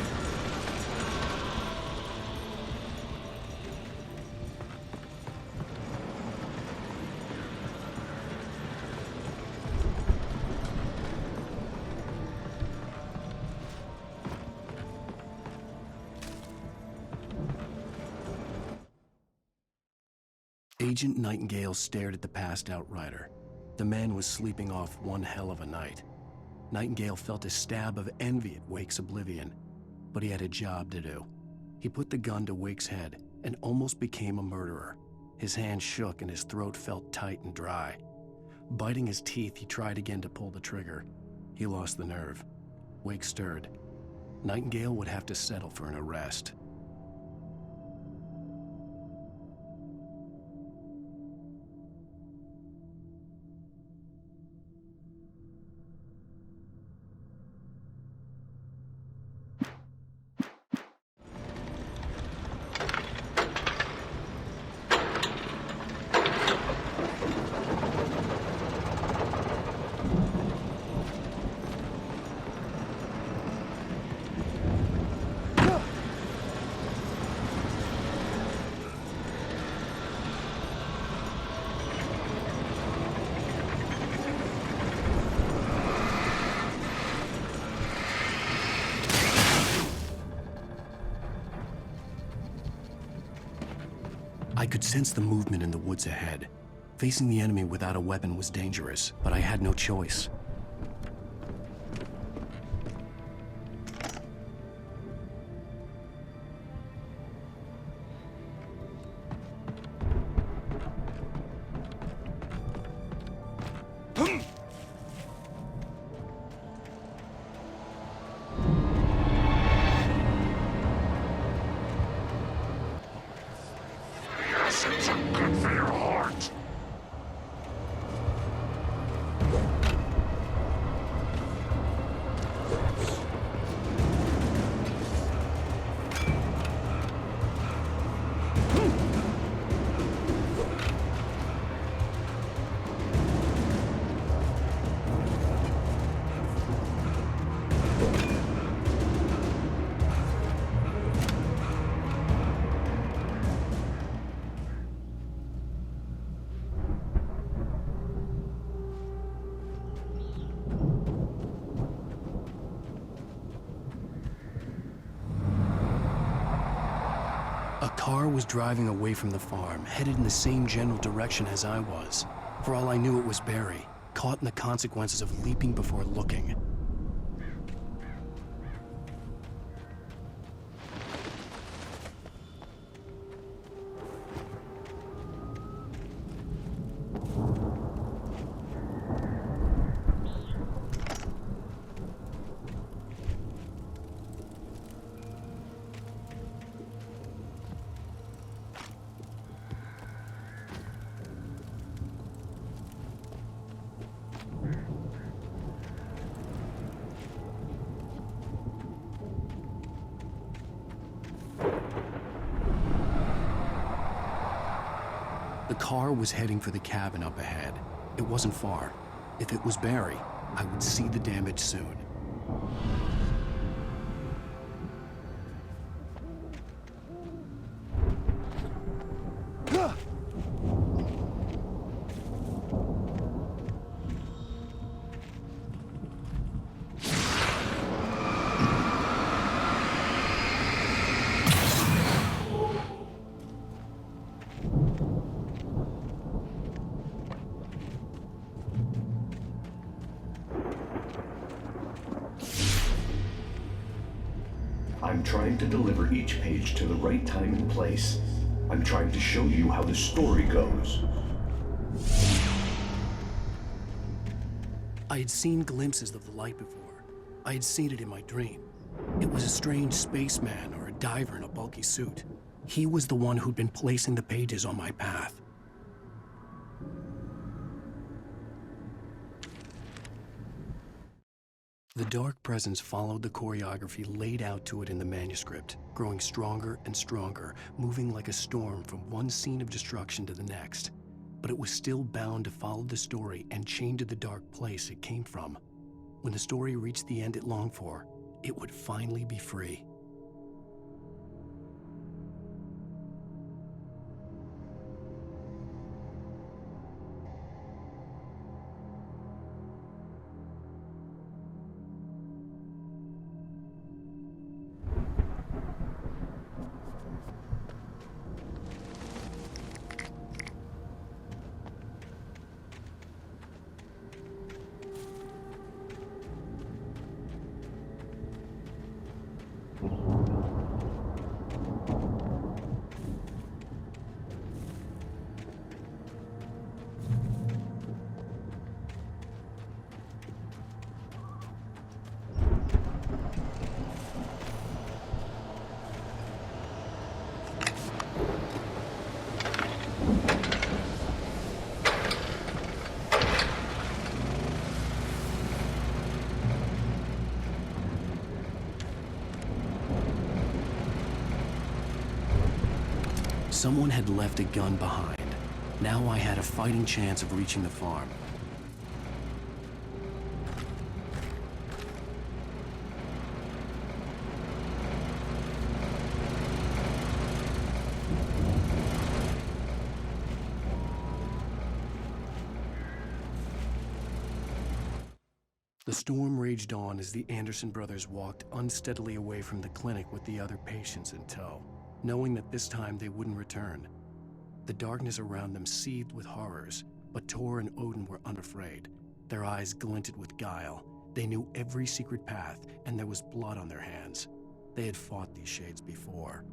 Agent Nightingale stared at the passed-out rider. The man was sleeping off one hell of a night. Nightingale felt a stab of envy at Wake's oblivion, but he had a job to do. He put the gun to Wake's head and almost became a murderer. His hand shook and his throat felt tight and dry. Biting his teeth, he tried again to pull the trigger. He lost the nerve. Wake stirred. Nightingale would have to settle for an arrest. I could sense the movement in the woods ahead. Facing the enemy without a weapon was dangerous, but I had no choice. A car was driving away from the farm, headed in the same general direction as I was. For all I knew, it was Barry, caught in the consequences of leaping before looking. The car was heading for the cabin up ahead. It wasn't far. If it was Barry, I would see the damage soon. I'm trying to deliver each page to the right time and place. I'm trying to show you how the story goes. I had seen glimpses of the light before. I had seen it in my dream. It was a strange spaceman or a diver in a bulky suit. He was the one who'd been placing the pages on my path. The dark presence followed the choreography laid out to it in the manuscript, growing stronger and stronger, moving like a storm from one scene of destruction to the next. But it was still bound to follow the story and chained to the dark place it came from. When the story reached the end it longed for, it would finally be free. Someone had left a gun behind. Now I had a fighting chance of reaching the farm. The storm raged on as the Anderson brothers walked unsteadily away from the clinic with the other patients in tow, knowing that this time they wouldn't return. The darkness around them seethed with horrors, but Tor and Odin were unafraid. Their eyes glinted with guile. They knew every secret path, and there was blood on their hands. They had fought these shades before.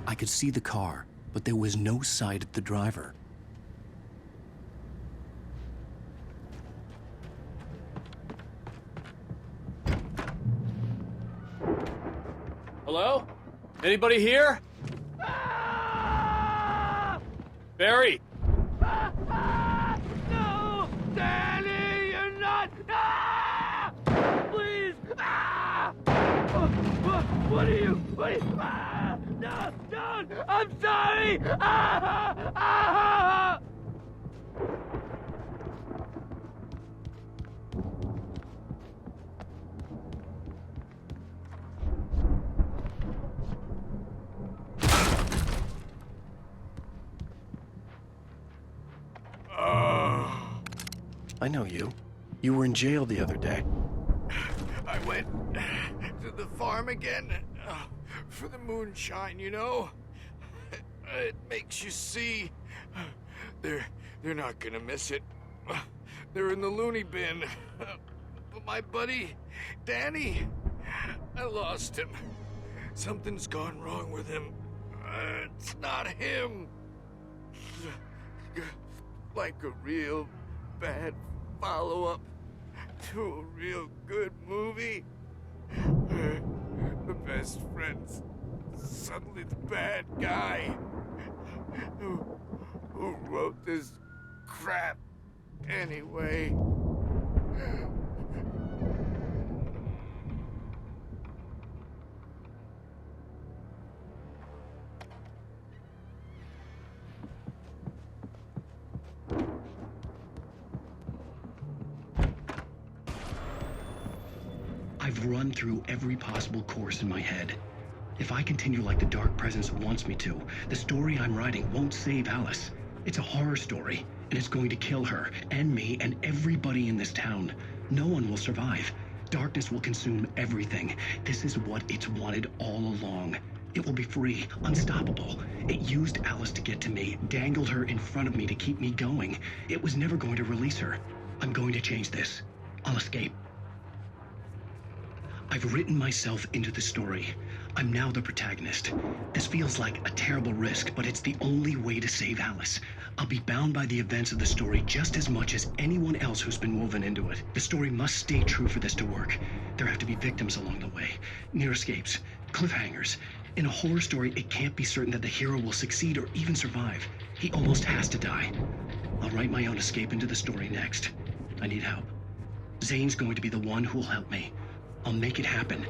I could see the car, but there was no sight of the driver. Hello? Anybody here? Barry! No! Danny, you're not! Please! What are you? No! Don't! I'm sorry! I know you. You were in jail the other day. I went to the farm again for the moonshine, you know? It makes you see. They're not gonna miss it. They're in the loony bin. But my buddy, Danny, I lost him. Something's gone wrong with him. It's not him. Like a real bad follow-up to a real good movie. The best friend's suddenly the bad guy. Who wrote this crap anyway? I've run through every possible course in my head. If I continue like the Dark Presence wants me to, the story I'm writing won't save Alice. It's a horror story, and it's going to kill her, and me, and everybody in this town. No one will survive. Darkness will consume everything. This is what it's wanted all along. It will be free, unstoppable. It used Alice to get to me, dangled her in front of me to keep me going. It was never going to release her. I'm going to change this. I'll escape. I've written myself into the story. I'm now the protagonist. This feels like a terrible risk, but it's the only way to save Alice. I'll be bound by the events of the story just as much as anyone else who's been woven into it. The story must stay true for this to work. There have to be victims along the way, near escapes, cliffhangers. In a horror story, it can't be certain that the hero will succeed or even survive. He almost has to die. I'll write my own escape into the story next. I need help. Zane's going to be the one who'll help me. I'll make it happen.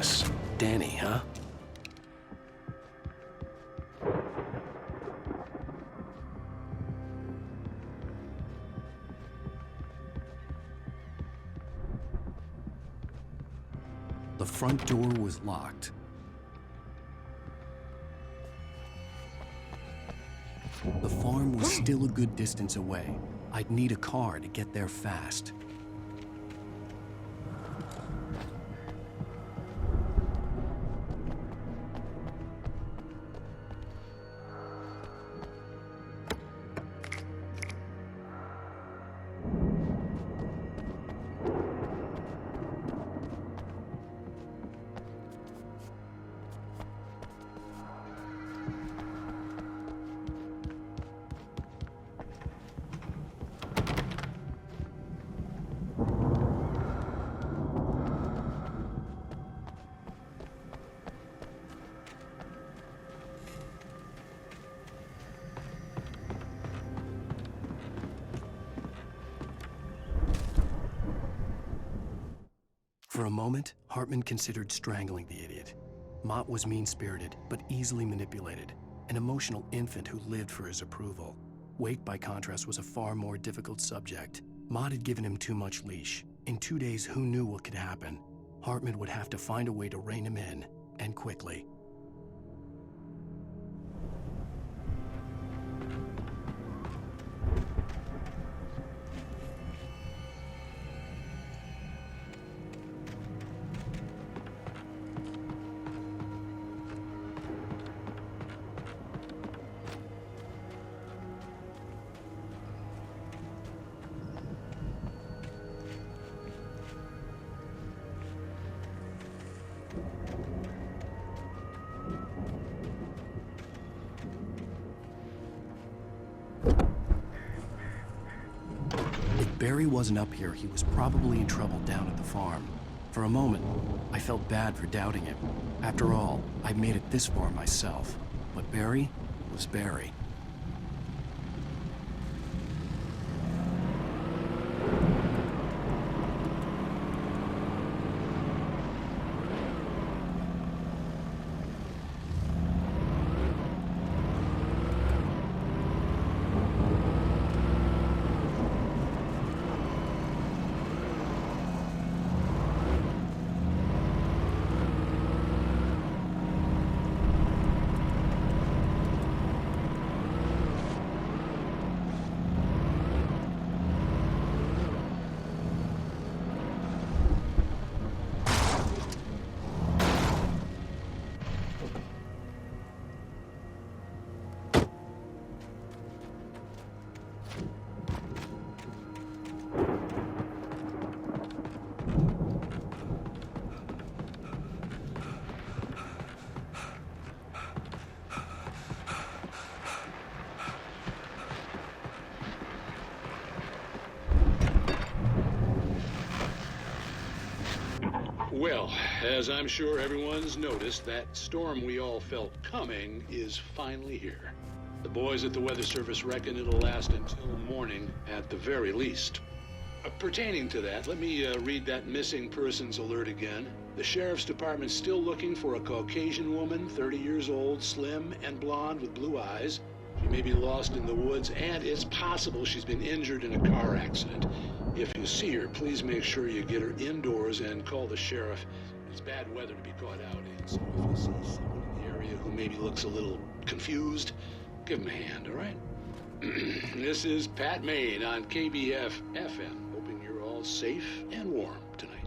this? Danny, huh? The front door was locked. The farm was still a good distance away. I'd need a car to get there fast. For a moment, Hartman considered strangling the idiot. Mott was mean-spirited, but easily manipulated, an emotional infant who lived for his approval. Wake, by contrast, was a far more difficult subject. Mott had given him too much leash. In 2 days, who knew what could happen? Hartman would have to find a way to rein him in, and quickly. If Barry wasn't up here, he was probably in trouble down at the farm. For a moment, I felt bad for doubting him. After all, I'd made it this far myself. But Barry was Barry. Well, as I'm sure everyone's noticed, that storm we all felt coming is finally here. The boys at the Weather Service reckon it'll last until morning at the very least. Pertaining to that, let me read that missing persons alert again. The Sheriff's Department's still looking for a Caucasian woman, 30 years old, slim and blonde with blue eyes. She may be lost in the woods, and it's possible she's been injured in a car accident. If you see her, please make sure you get her indoors and call the sheriff. It's bad weather to be caught out in, so if you see someone in the area who maybe looks a little confused, give him a hand, all right? This is Pat Maine on KBF FM, hoping you're all safe and warm tonight.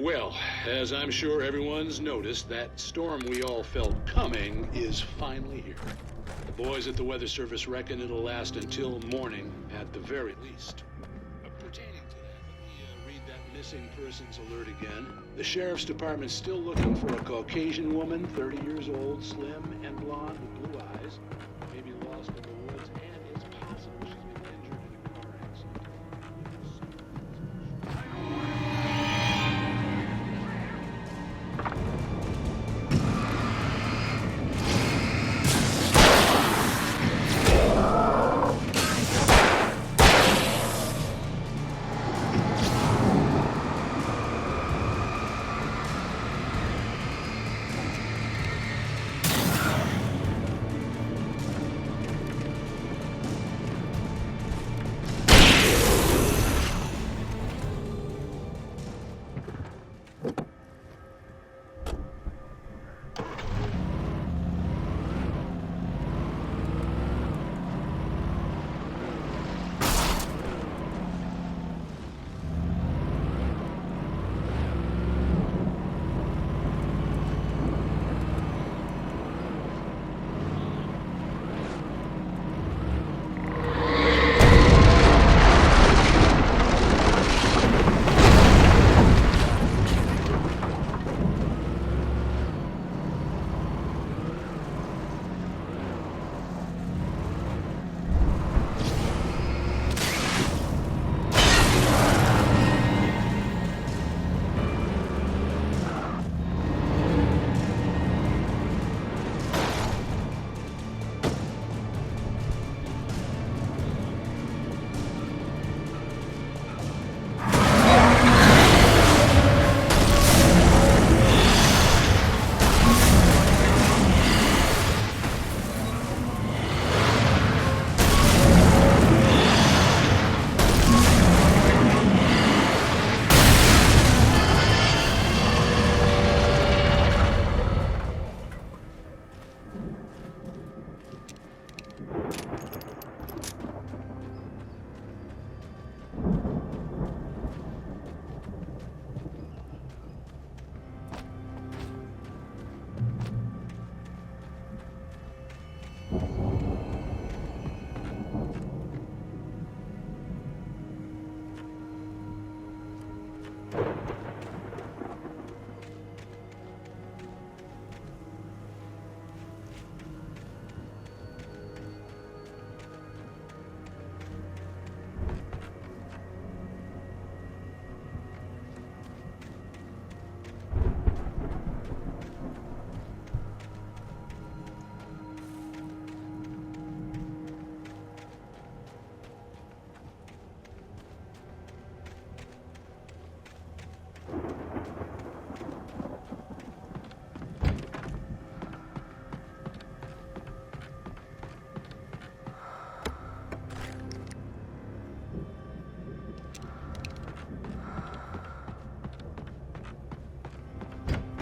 Well, as I'm sure everyone's noticed, that storm we all felt coming is finally here. The boys at the Weather Service reckon it'll last until morning at the very least. Pertaining to that, let me read that missing persons alert again. The Sheriff's Department's still looking for a Caucasian woman, 30 years old, slim and blonde with blue eyes, maybe lost in the woods, and it's possible she's been injured in a car accident.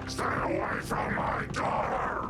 Stay away from my daughter!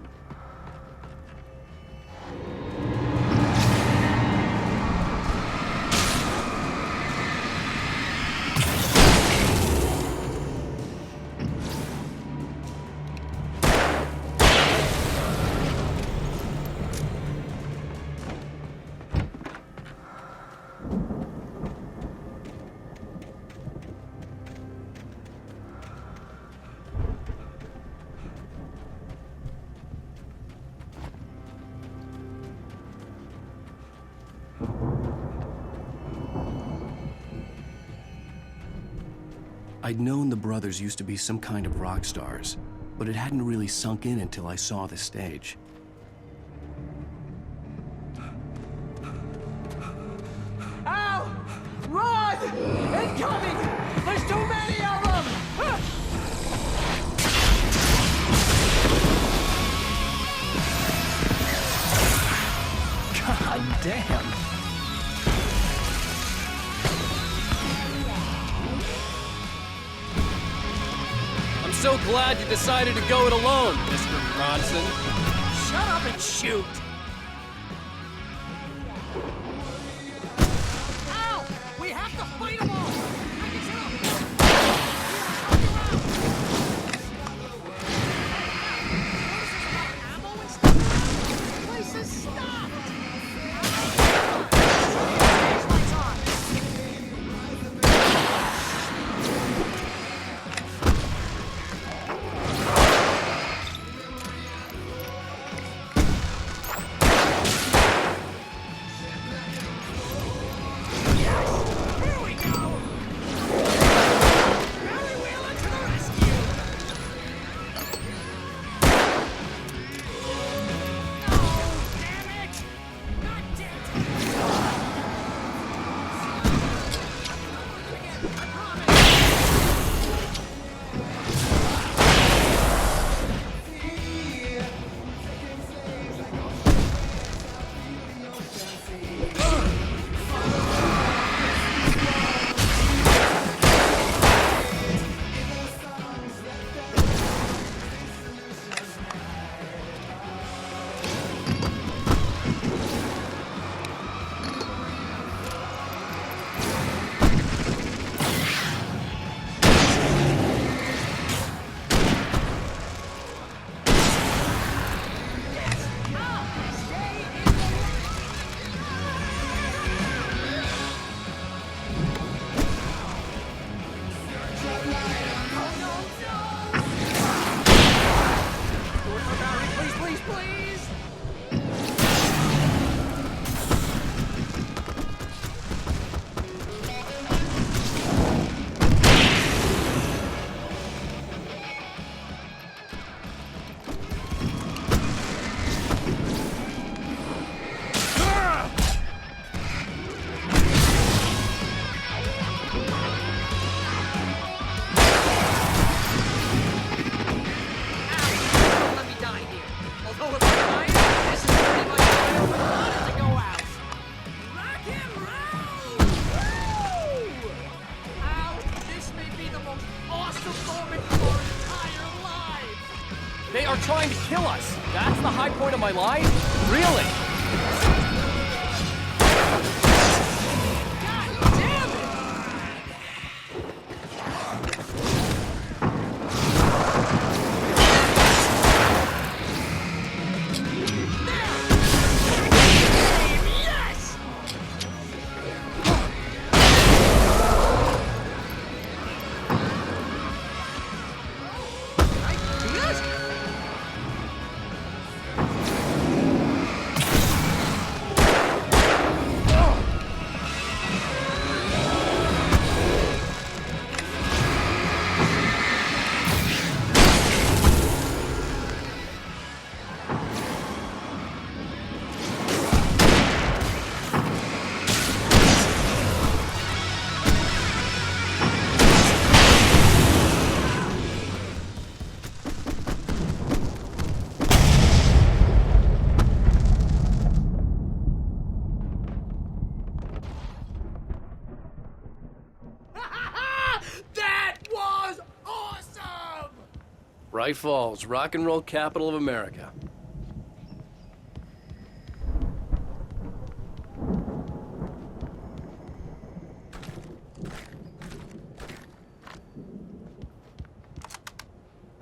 I'd known the brothers used to be some kind of rock stars, but it hadn't really sunk in until I saw the stage. Al! Run! Incoming! There's too many of them! God damn! I'm so glad you decided to go it alone, Mr. Bronson. Shut up and shoot! Al! We have to fight them all! my life? Really? Bright Falls, rock and roll capital of America.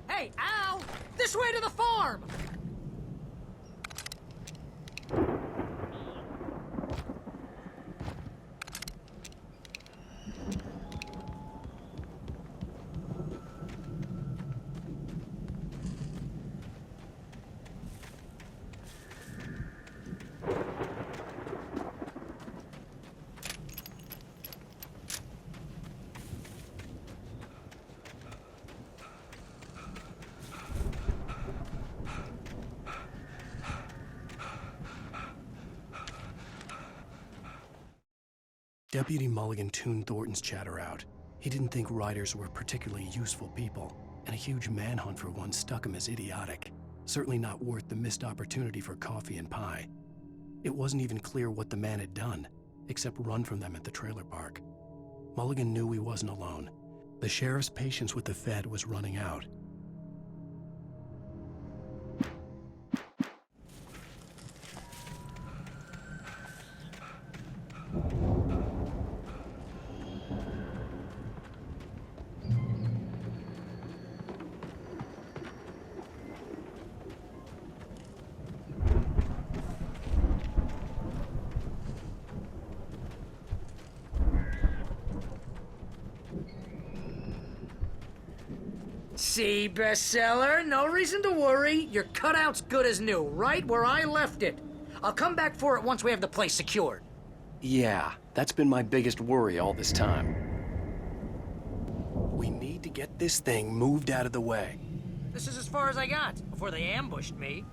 Hey, Al! This way to the farm! Deputy Mulligan tuned Thornton's chatter out. He didn't think riders were particularly useful people, and a huge manhunt for one struck him as idiotic. Certainly not worth the missed opportunity for coffee and pie. It wasn't even clear what the man had done, except run from them at the trailer park. Mulligan knew he wasn't alone. The sheriff's patience with the Fed was running out. See, bestseller? No reason to worry. Your cutout's good as new, right where I left it. I'll come back for it once we have the place secured. Yeah, that's been my biggest worry all this time. We need to get this thing moved out of the way. This is as far as I got before they ambushed me.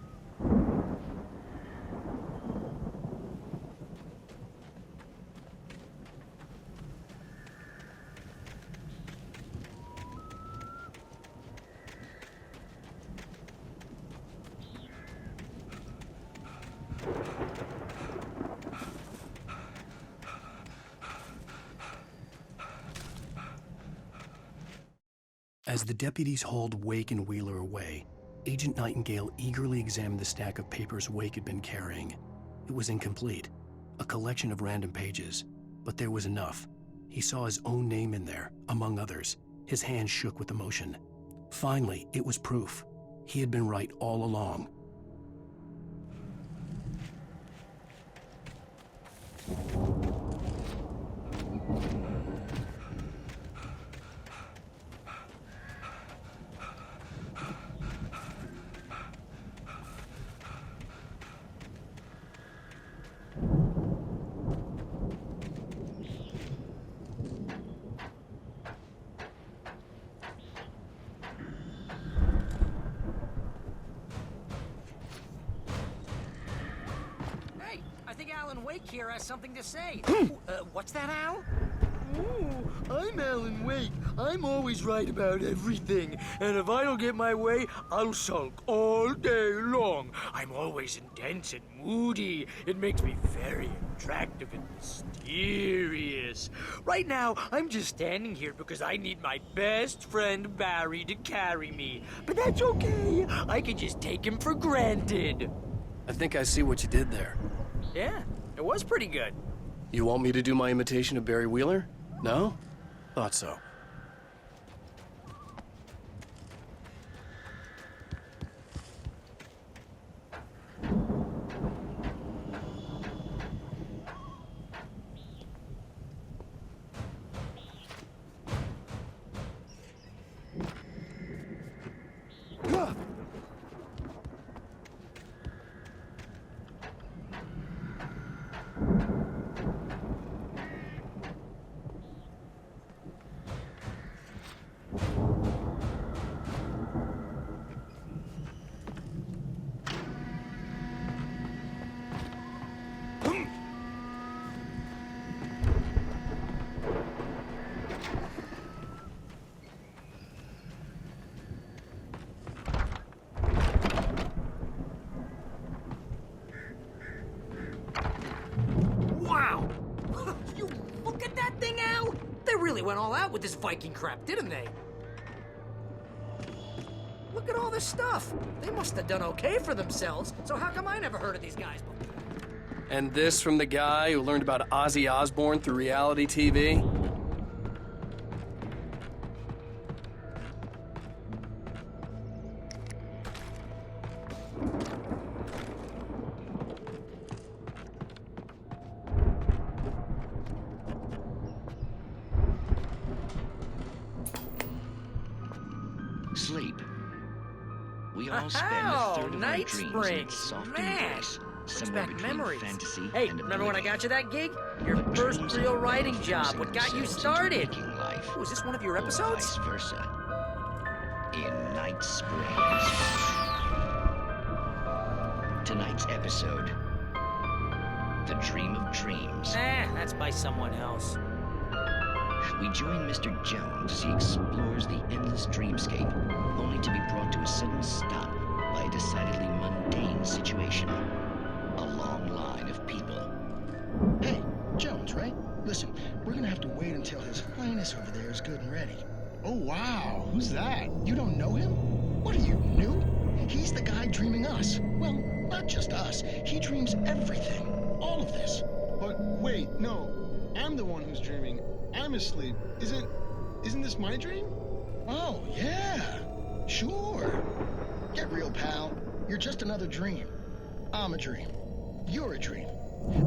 As the deputies hauled Wake and Wheeler away, Agent Nightingale eagerly examined the stack of papers Wake had been carrying. It was incomplete, a collection of random pages, but there was enough. He saw his own name in there, among others. His hands shook with emotion. Finally, it was proof. He had been right all along. Wake here has something to say. What's that, Al? Ooh, I'm Alan Wake. I'm always right about everything. And if I don't get my way, I'll sulk all day long. I'm always intense and moody. It makes me very attractive and mysterious. Right now, I'm just standing here because I need my best friend Barry to carry me. But that's okay. I can just take him for granted. I think I see what you did there. Yeah, it was pretty good. You want me to do my imitation of Barry Wheeler? No? Thought so. Wow! You look at that thing, Al! They really went all out with this Viking crap, didn't they? Look at all this stuff. They must have done okay for themselves, so how come I never heard of these guys before? And this from the guy who learned about Ozzy Osbourne through reality TV? Sleep. We all spend a third of our Night dreams in Springs. soft Man, embrace, brings somewhere back between memories. fantasy Hey, and remember when I oblivion. got you that gig? Your But first dreams real and writing life job. forcing What got you themselves into started? waking life, Oh, is this one of your or episodes? vice versa. In Night Springs. Tonight's episode: The Dream of Dreams. That's by someone else. We join Mr. Jones as he explores the endless dreamscape, only to be brought to a sudden stop by a decidedly mundane situation. A long line of people. Hey, Jones, right? Listen, we're gonna have to wait until His Highness over there is good and ready. Oh, wow. Who's that? You don't know him? What are you, new? He's the guy dreaming us. Well, not just us. He dreams everything. All of this. But wait, no. I'm the one who's dreaming. I'm asleep. Isn't this my dream? Oh, yeah. Sure. Get real, pal. You're just another dream. I'm a dream. You're a dream.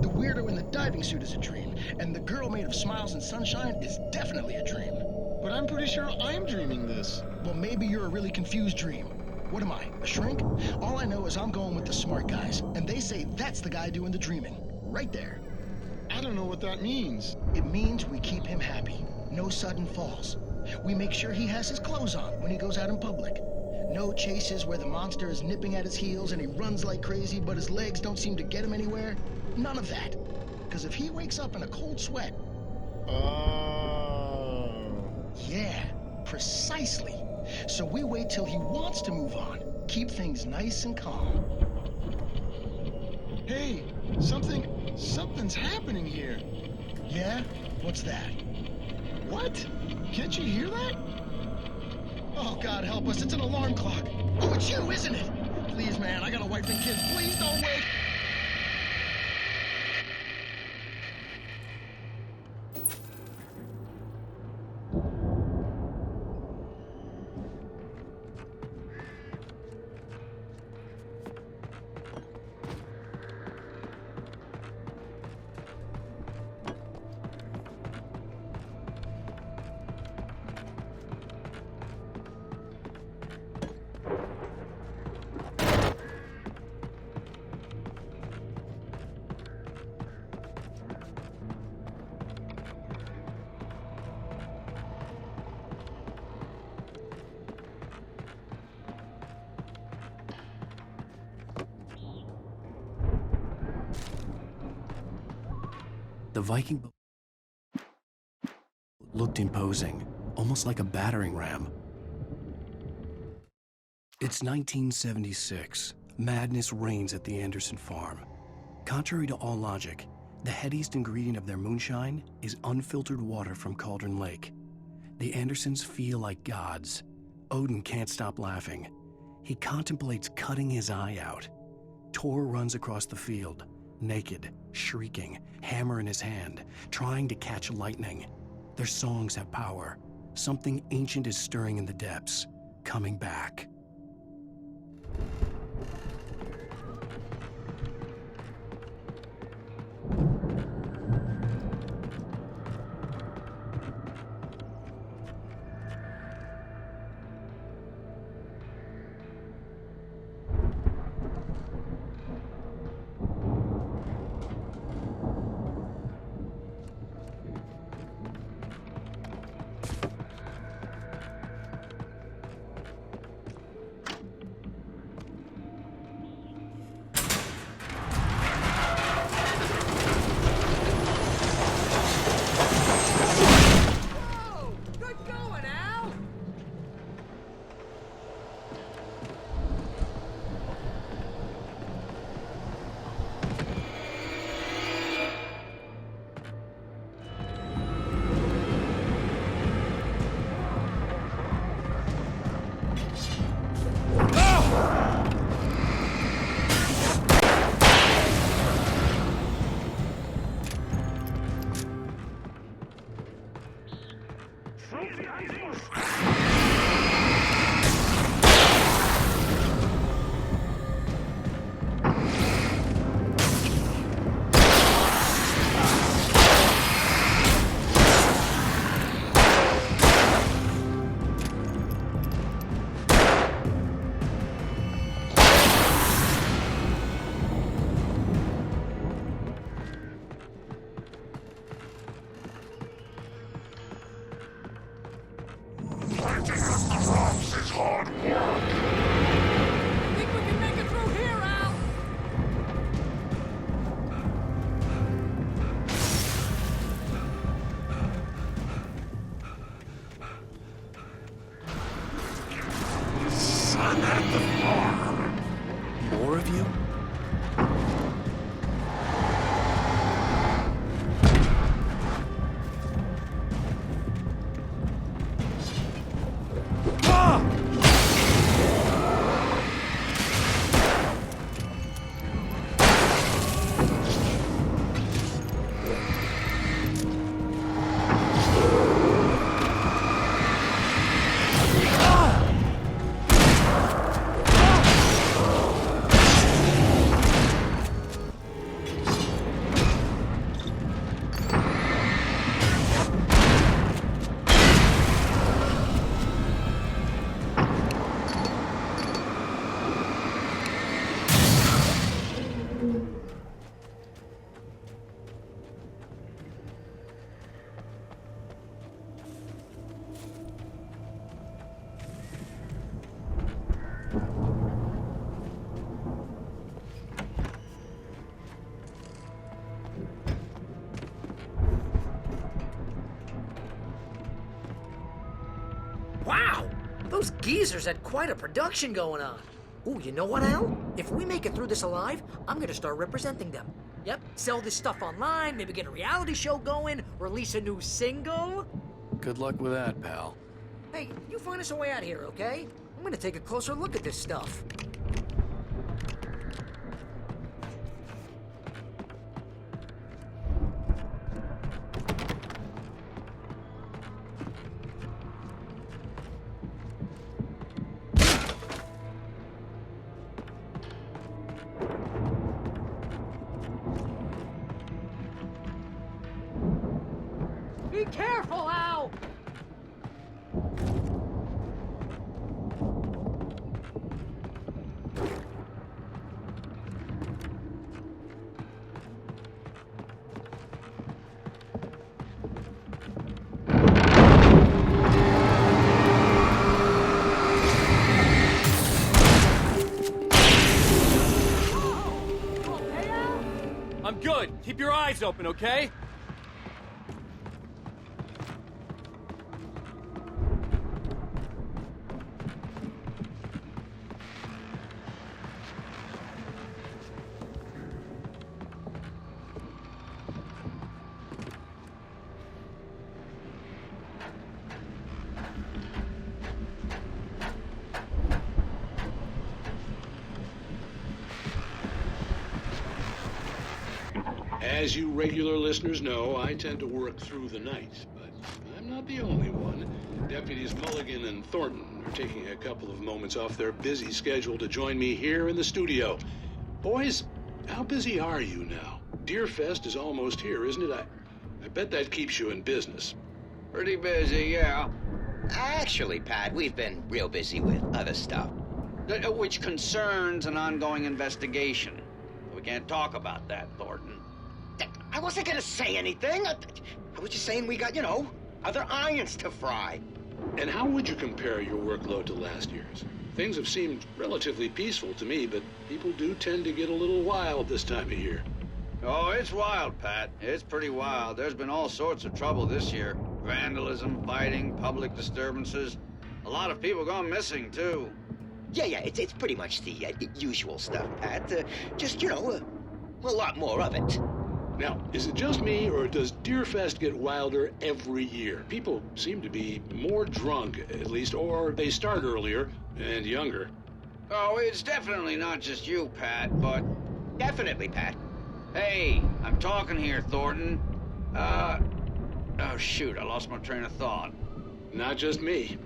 The weirdo in the diving suit is a dream, and the girl made of smiles and sunshine is definitely a dream. But I'm pretty sure I'm dreaming this. Well, maybe you're a really confused dream. What am I, a shrink? All I know is I'm going with the smart guys, and they say that's the guy doing the dreaming. Right there. I don't know what that means. It means we keep him happy. No sudden falls. We make sure he has his clothes on when he goes out in public. No chases where the monster is nipping at his heels and he runs like crazy, but his legs don't seem to get him anywhere. None of that. Because if he wakes up in a cold sweat... Oh. Yeah, precisely. So we wait till he wants to move on. Keep things nice and calm. Hey, something's happening here. Yeah? What's that? What? Can't you hear that? Oh, God help us, it's an alarm clock. Oh, it's you, isn't it? Please, man, I got a wife and kids. Please don't wake. The Viking boat looked imposing, almost like a battering ram. It's 1976. Madness reigns at the Anderson farm. Contrary to all logic, the headiest ingredient of their moonshine is unfiltered water from Cauldron Lake. The Andersons feel like gods. Odin can't stop laughing. He contemplates cutting his eye out. Tor runs across the field, naked, shrieking, hammer in his hand, trying to catch lightning. Their songs have power. Something ancient is stirring in the depths, coming back. More of you? Wow! Those geezers had quite a production going on. Ooh, you know what, Al? If we make it through this alive, I'm gonna start representing them. Yep, sell this stuff online, maybe get a reality show going, release a new single. Good luck with that, pal. Hey, you find us a way out here, okay? I'm gonna take a closer look at this stuff. Be careful, Al! I'm good. Keep your eyes open, okay? As you regular listeners know, I tend to work through the night, but I'm not the only one. Deputies Mulligan and Thornton are taking a couple of moments off their busy schedule to join me here in the studio. Boys, how busy are you now? Deerfest is almost here, isn't it? I bet that keeps you in business. Pretty busy, yeah. Actually, Pat, we've been real busy with other stuff, which concerns an ongoing investigation. We can't talk about that, Thornton. I wasn't gonna say anything. I was just saying we got, other irons to fry. And how would you compare your workload to last year's? Things have seemed relatively peaceful to me, but people do tend to get a little wild this time of year. Oh, it's wild, Pat. It's pretty wild. There's been all sorts of trouble this year. Vandalism, fighting, public disturbances. A lot of people gone missing, too. Yeah, it's pretty much the usual stuff, Pat. Just, a lot more of it. Now, is it just me, or does Deerfest get wilder every year? People seem to be more drunk, at least, or they start earlier and younger. Oh, it's definitely not just you, Pat, but... Definitely, Pat. Hey, I'm talking here, Thornton. Oh, shoot, I lost my train of thought. Not just me.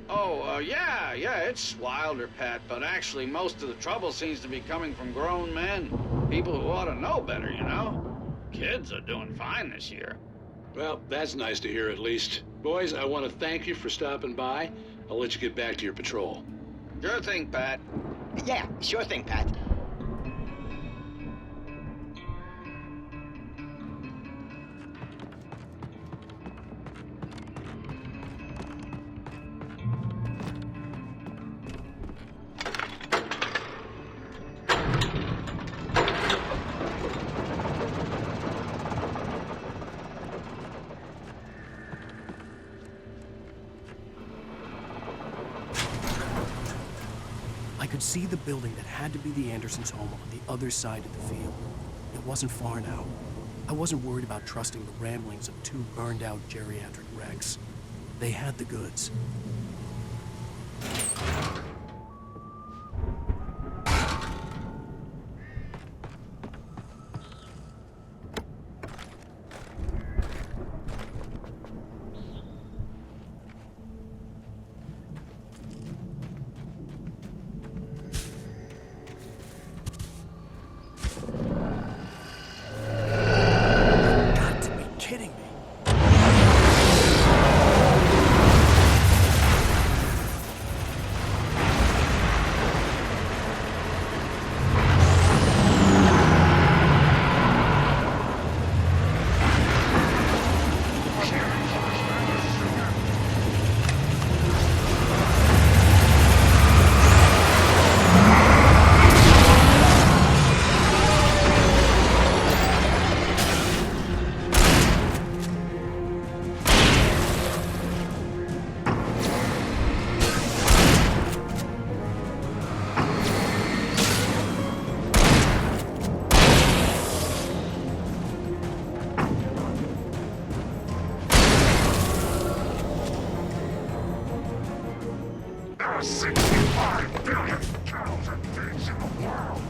Oh, yeah, it's wilder, Pat, but actually most of the trouble seems to be coming from grown men. People who ought to know better, Kids are doing fine this year. Well, that's nice to hear at least. Boys, I want to thank you for stopping by. I'll let you get back to your patrol. Sure thing, Pat. Yeah, sure thing, Pat. I could see the building that had to be the Andersons' home on the other side of the field. It wasn't far now. I wasn't worried about trusting the ramblings of two burned-out geriatric wrecks. They had the goods. There are 65 billion turtles and things in the world.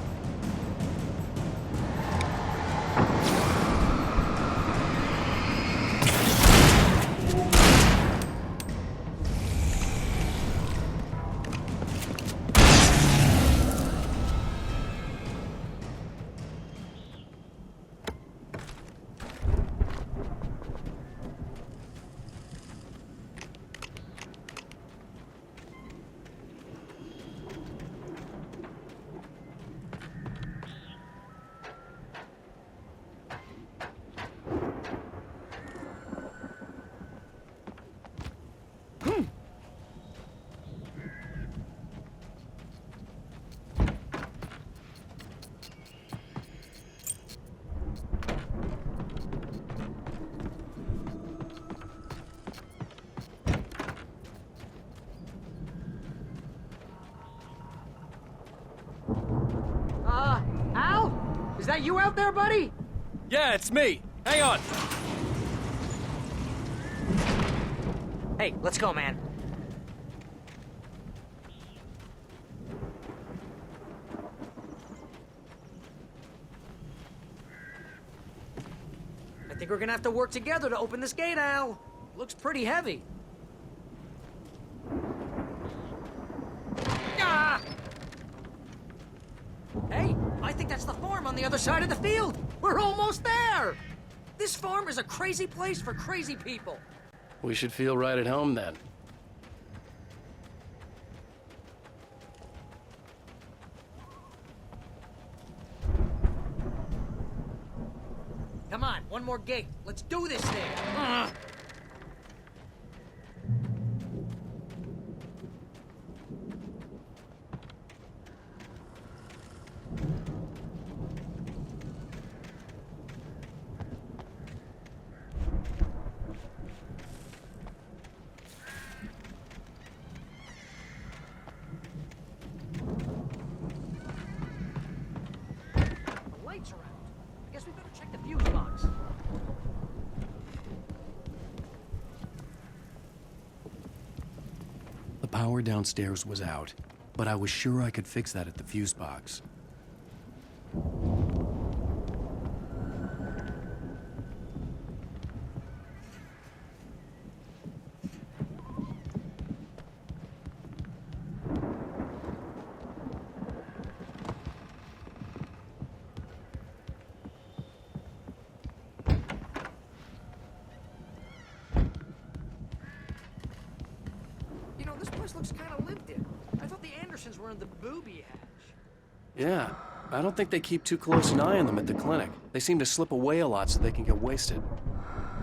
Al? Is that you out there, buddy? Yeah, it's me. Hang on. Hey, let's go, man. think we're gonna have to work together to open this gate, Al. Looks pretty heavy. Ah! Hey, I think that's the farm on the other side of the field. We're almost there. This farm is a crazy place for crazy people. We should feel right at home then. Come on, one more gate. Let's do this thing. The lights are out. I guess we better check the fuse box. The power downstairs was out, but I was sure I could fix that at the fuse box. You know, this place looks kind of lived in. I thought the Andersons were in the booby hatch. Yeah, I don't think they keep too close an eye on them at the clinic. They seem to slip away a lot so they can get wasted.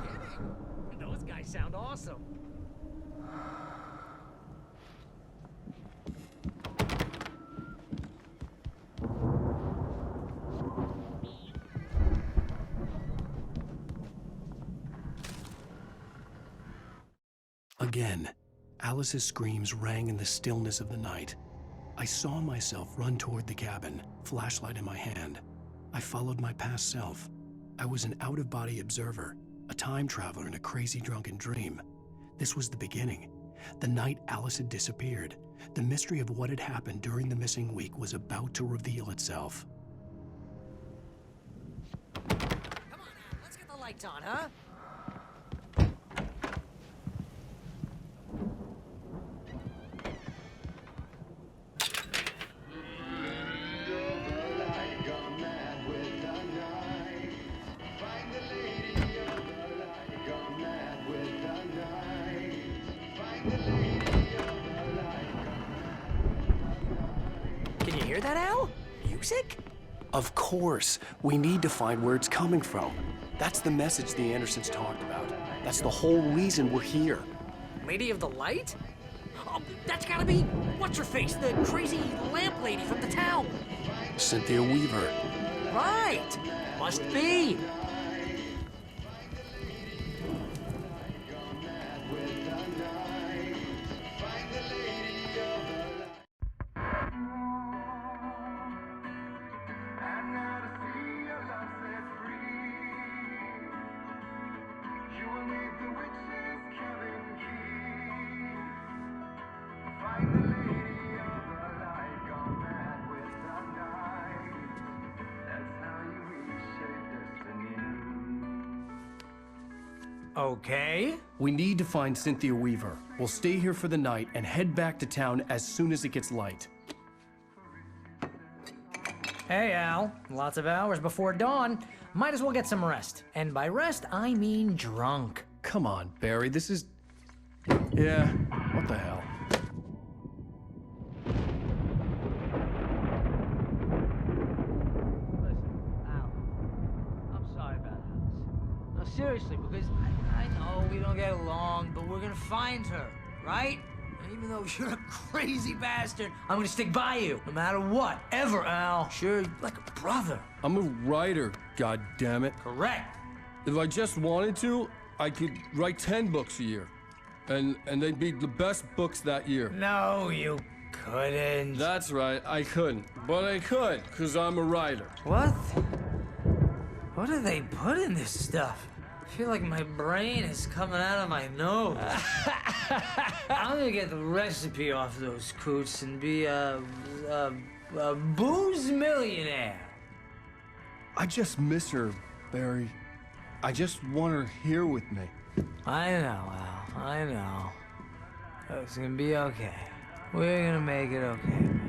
Kidding? Those guys sound awesome. Again, Alice's screams rang in the stillness of the night. I saw myself run toward the cabin, flashlight in my hand. I followed my past self. I was an out-of-body observer, a time traveler in a crazy drunken dream. This was the beginning. The night Alice had disappeared. The mystery of what had happened during the missing week was about to reveal itself. Come on, Al, let's get the lights on, huh? Can you hear that, Al? Music? Of course. We need to find where it's coming from. That's the message the Andersons talked about. That's the whole reason we're here. Lady of the Light? Oh, that's gotta be what's-her-face, the crazy lamp lady from the town. Cynthia Weaver. Right. Must be. Okay. We need to find Cynthia Weaver. We'll stay here for the night and head back to town as soon as it gets light. Hey, Al. Lots of hours before dawn. Might as well get some rest. And by rest, I mean drunk. Come on, Barry, this is... Yeah, what the hell? Seriously, because I know we don't get along, but we're gonna find her, right? And even though you're a crazy bastard, I'm gonna stick by you, no matter what, ever, Al. Sure, like a brother. I'm a writer, goddammit. Correct. If I just wanted to, I could write 10 books a year. And they'd be the best books that year. No, you couldn't. That's right, I couldn't. But I could, because I'm a writer. What? What do they put in this stuff? I feel like my brain is coming out of my nose. I'm gonna get the recipe off those coots and be a booze millionaire. I just miss her, Barry. I just want her here with me. I know, Al. I know. It's gonna be okay. We're gonna make it okay, man.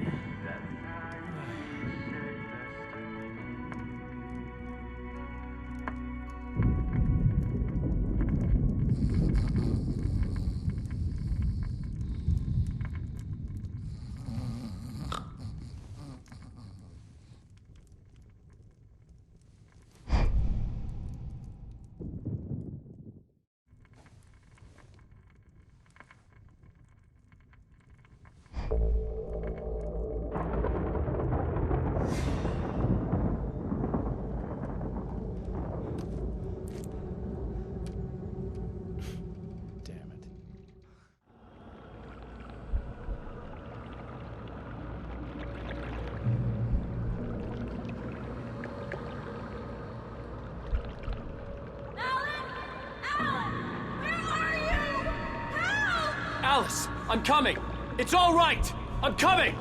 Alice, I'm coming! It's all right! I'm coming!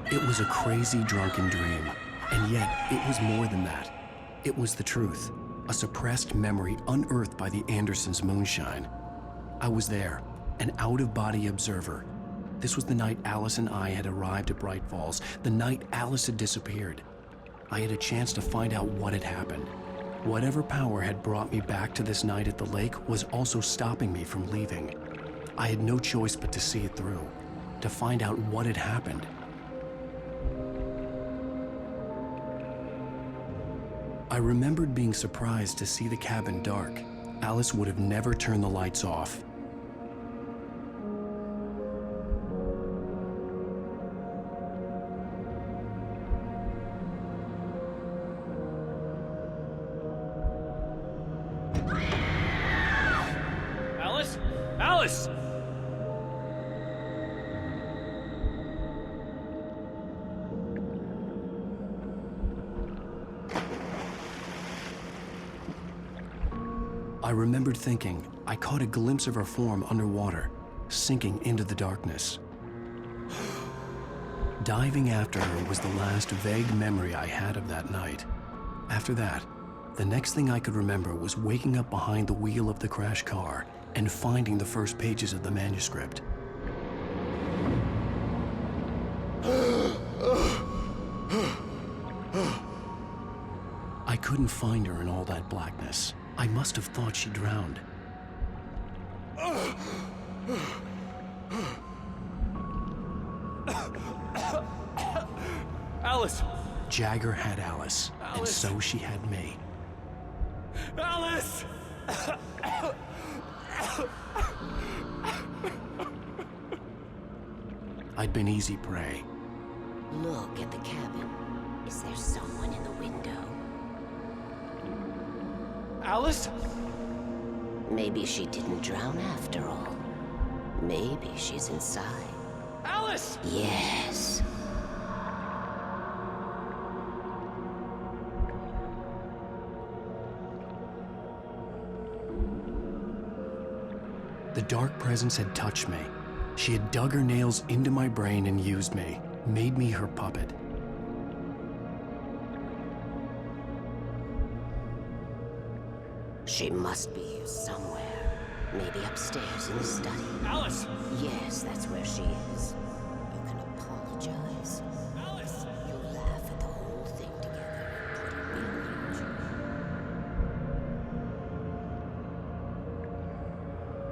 It was a crazy, drunken dream, and yet it was more than that. It was the truth, a suppressed memory unearthed by the Andersons' moonshine. I was there, an out-of-body observer. This was the night Alice and I had arrived at Bright Falls, the night Alice had disappeared. I had a chance to find out what had happened. Whatever power had brought me back to this night at the lake was also stopping me from leaving. I had no choice but to see it through, to find out what had happened. I remembered being surprised to see the cabin dark. Alice would have never turned the lights off. Alice? Alice! I remembered thinking I caught a glimpse of her form underwater, sinking into the darkness. Diving after her was the last vague memory I had of that night. After that, the next thing I could remember was waking up behind the wheel of the crashed car and finding the first pages of the manuscript. I couldn't find her in all that blackness. I must have thought she drowned. Alice! Jagger had Alice, and so she had me. Alice! I'd been easy prey. Look at the cabin. Is there someone in the window? Alice? Maybe she didn't drown after all. Maybe she's inside. Alice! Yes. The dark presence had touched me. She had dug her nails into my brain and used me, made me her puppet. She must be here somewhere. Maybe upstairs in the study. Alice! Yes, that's where she is. You can apologize. Alice! You'll laugh at the whole thing together and put it behind you.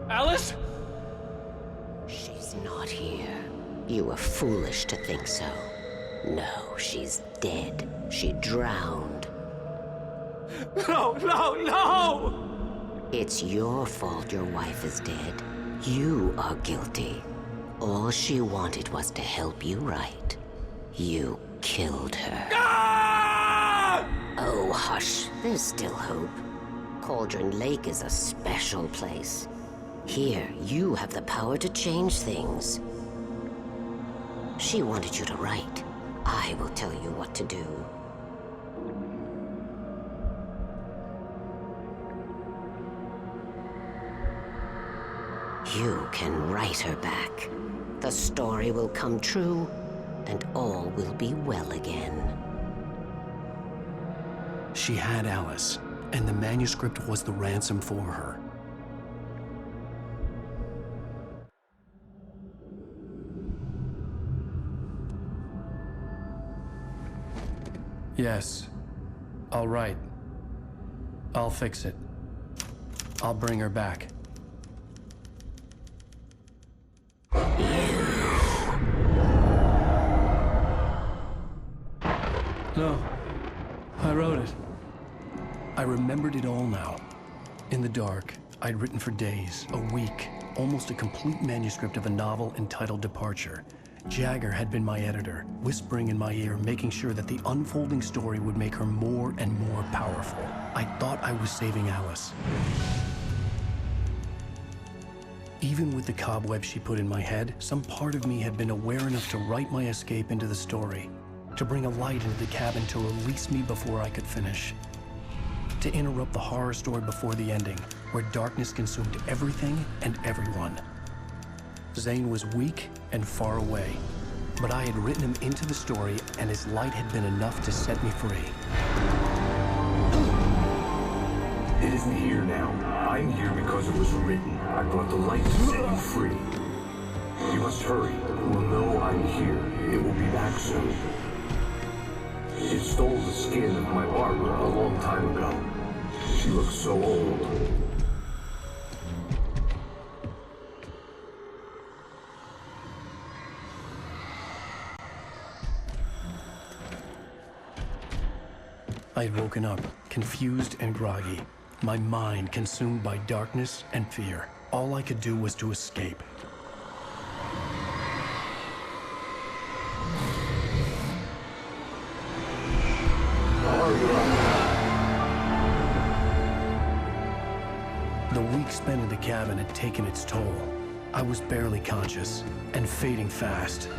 Alice? She's not here. You were foolish to think so. No, she's dead. She drowned. No, no, no! It's your fault your wife is dead. You are guilty. All she wanted was to help you right. You killed her. Ah! Oh, hush. There's still hope. Cauldron Lake is a special place. Here, you have the power to change things. She wanted you to write. I will tell you what to do. You can write her back. The story will come true, and all will be well again. She had Alice. and the manuscript was the ransom for her. Yes. All right. I'll fix it. I'll bring her back. No. I wrote it. I remembered it all now. In the dark, I'd written for days, a week, almost a complete manuscript of a novel entitled Departure. Jagger had been my editor, whispering in my ear, making sure that the unfolding story would make her more and more powerful. I thought I was saving Alice. Even with the cobwebs she put in my head, some part of me had been aware enough to write my escape into the story, to bring a light into the cabin to release me before I could finish, to interrupt the horror story before the ending, where darkness consumed everything and everyone. Zane was weak and far away, but I had written him into the story, and his light had been enough to set me free. It isn't here now. I'm here because it was written. I brought the light to set you free. You must hurry. It will know I'm here. It will be back soon. It stole the skin of my Barbara a long time ago. She looks so old. I had woken up, confused and groggy, my mind consumed by darkness and fear. All I could do was to escape. The week spent in the cabin had taken its toll. I was barely conscious, and fading fast.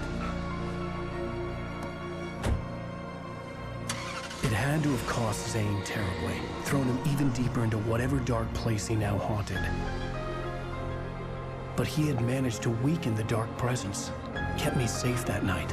It had to have cost Zane terribly, thrown him even deeper into whatever dark place he now haunted. But he had managed to weaken the dark presence, kept me safe that night.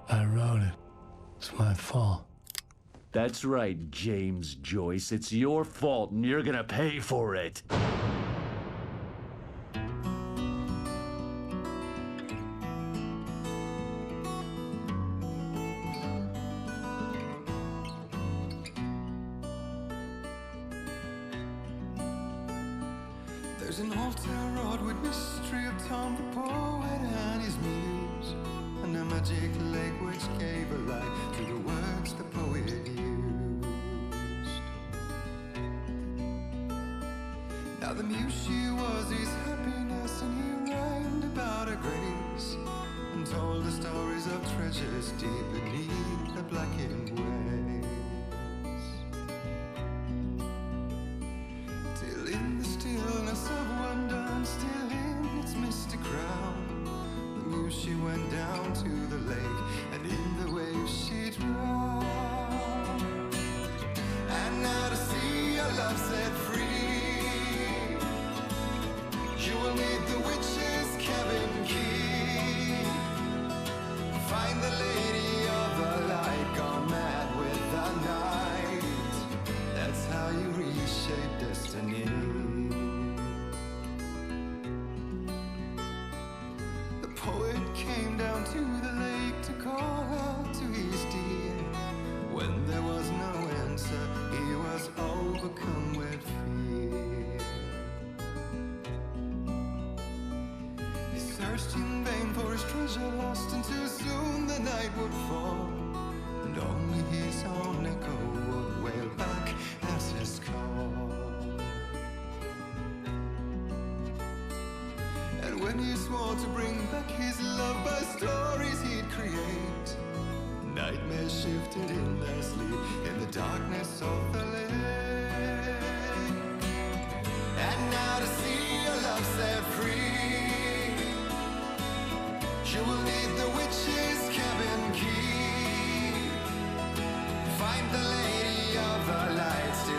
I wrote it. It's my fault. That's right, James Joyce. It's your fault, and you're gonna pay for it. There's an old town road with mystery of Tom the poet and his muse, and a magic lake which gave a light to the words the poet used. Now the muse she was his happiness, and he rhymed about her grace, and told the stories of treasures deep beneath the blackened waves. Till in the stillness of wonder, and still in its misty crown, the muse she went down to the lake, and in the waves she drowned. And now to see your love set free, you will need the witch's cabin key. Find the lady of the light, gone mad with the night. That's how you reshape destiny. The poet came down to the lake to call out to his dear. When there was no answer, he was overcome with fear. He searched in vain for his treasure lost, and too soon the night would fall, and only his own echo would wail back as his call. And when he swore to bring back his love by stories he'd create, nightmares shifted in their sleep in the darkness of the lake. And now to see your love set free, you will need the witch's cabin key. Find the lady of the light, still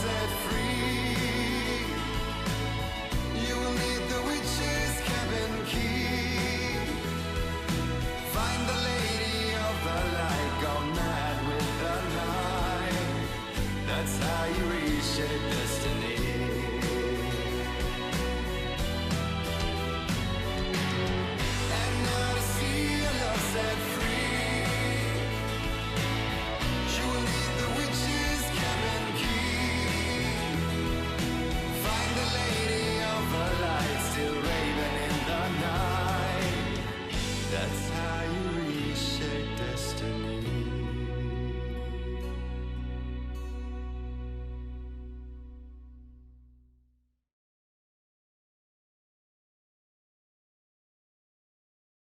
set free. You will need the witch's cabin key. Find the lady of the light, go mad with the light. That's how you reshape destiny.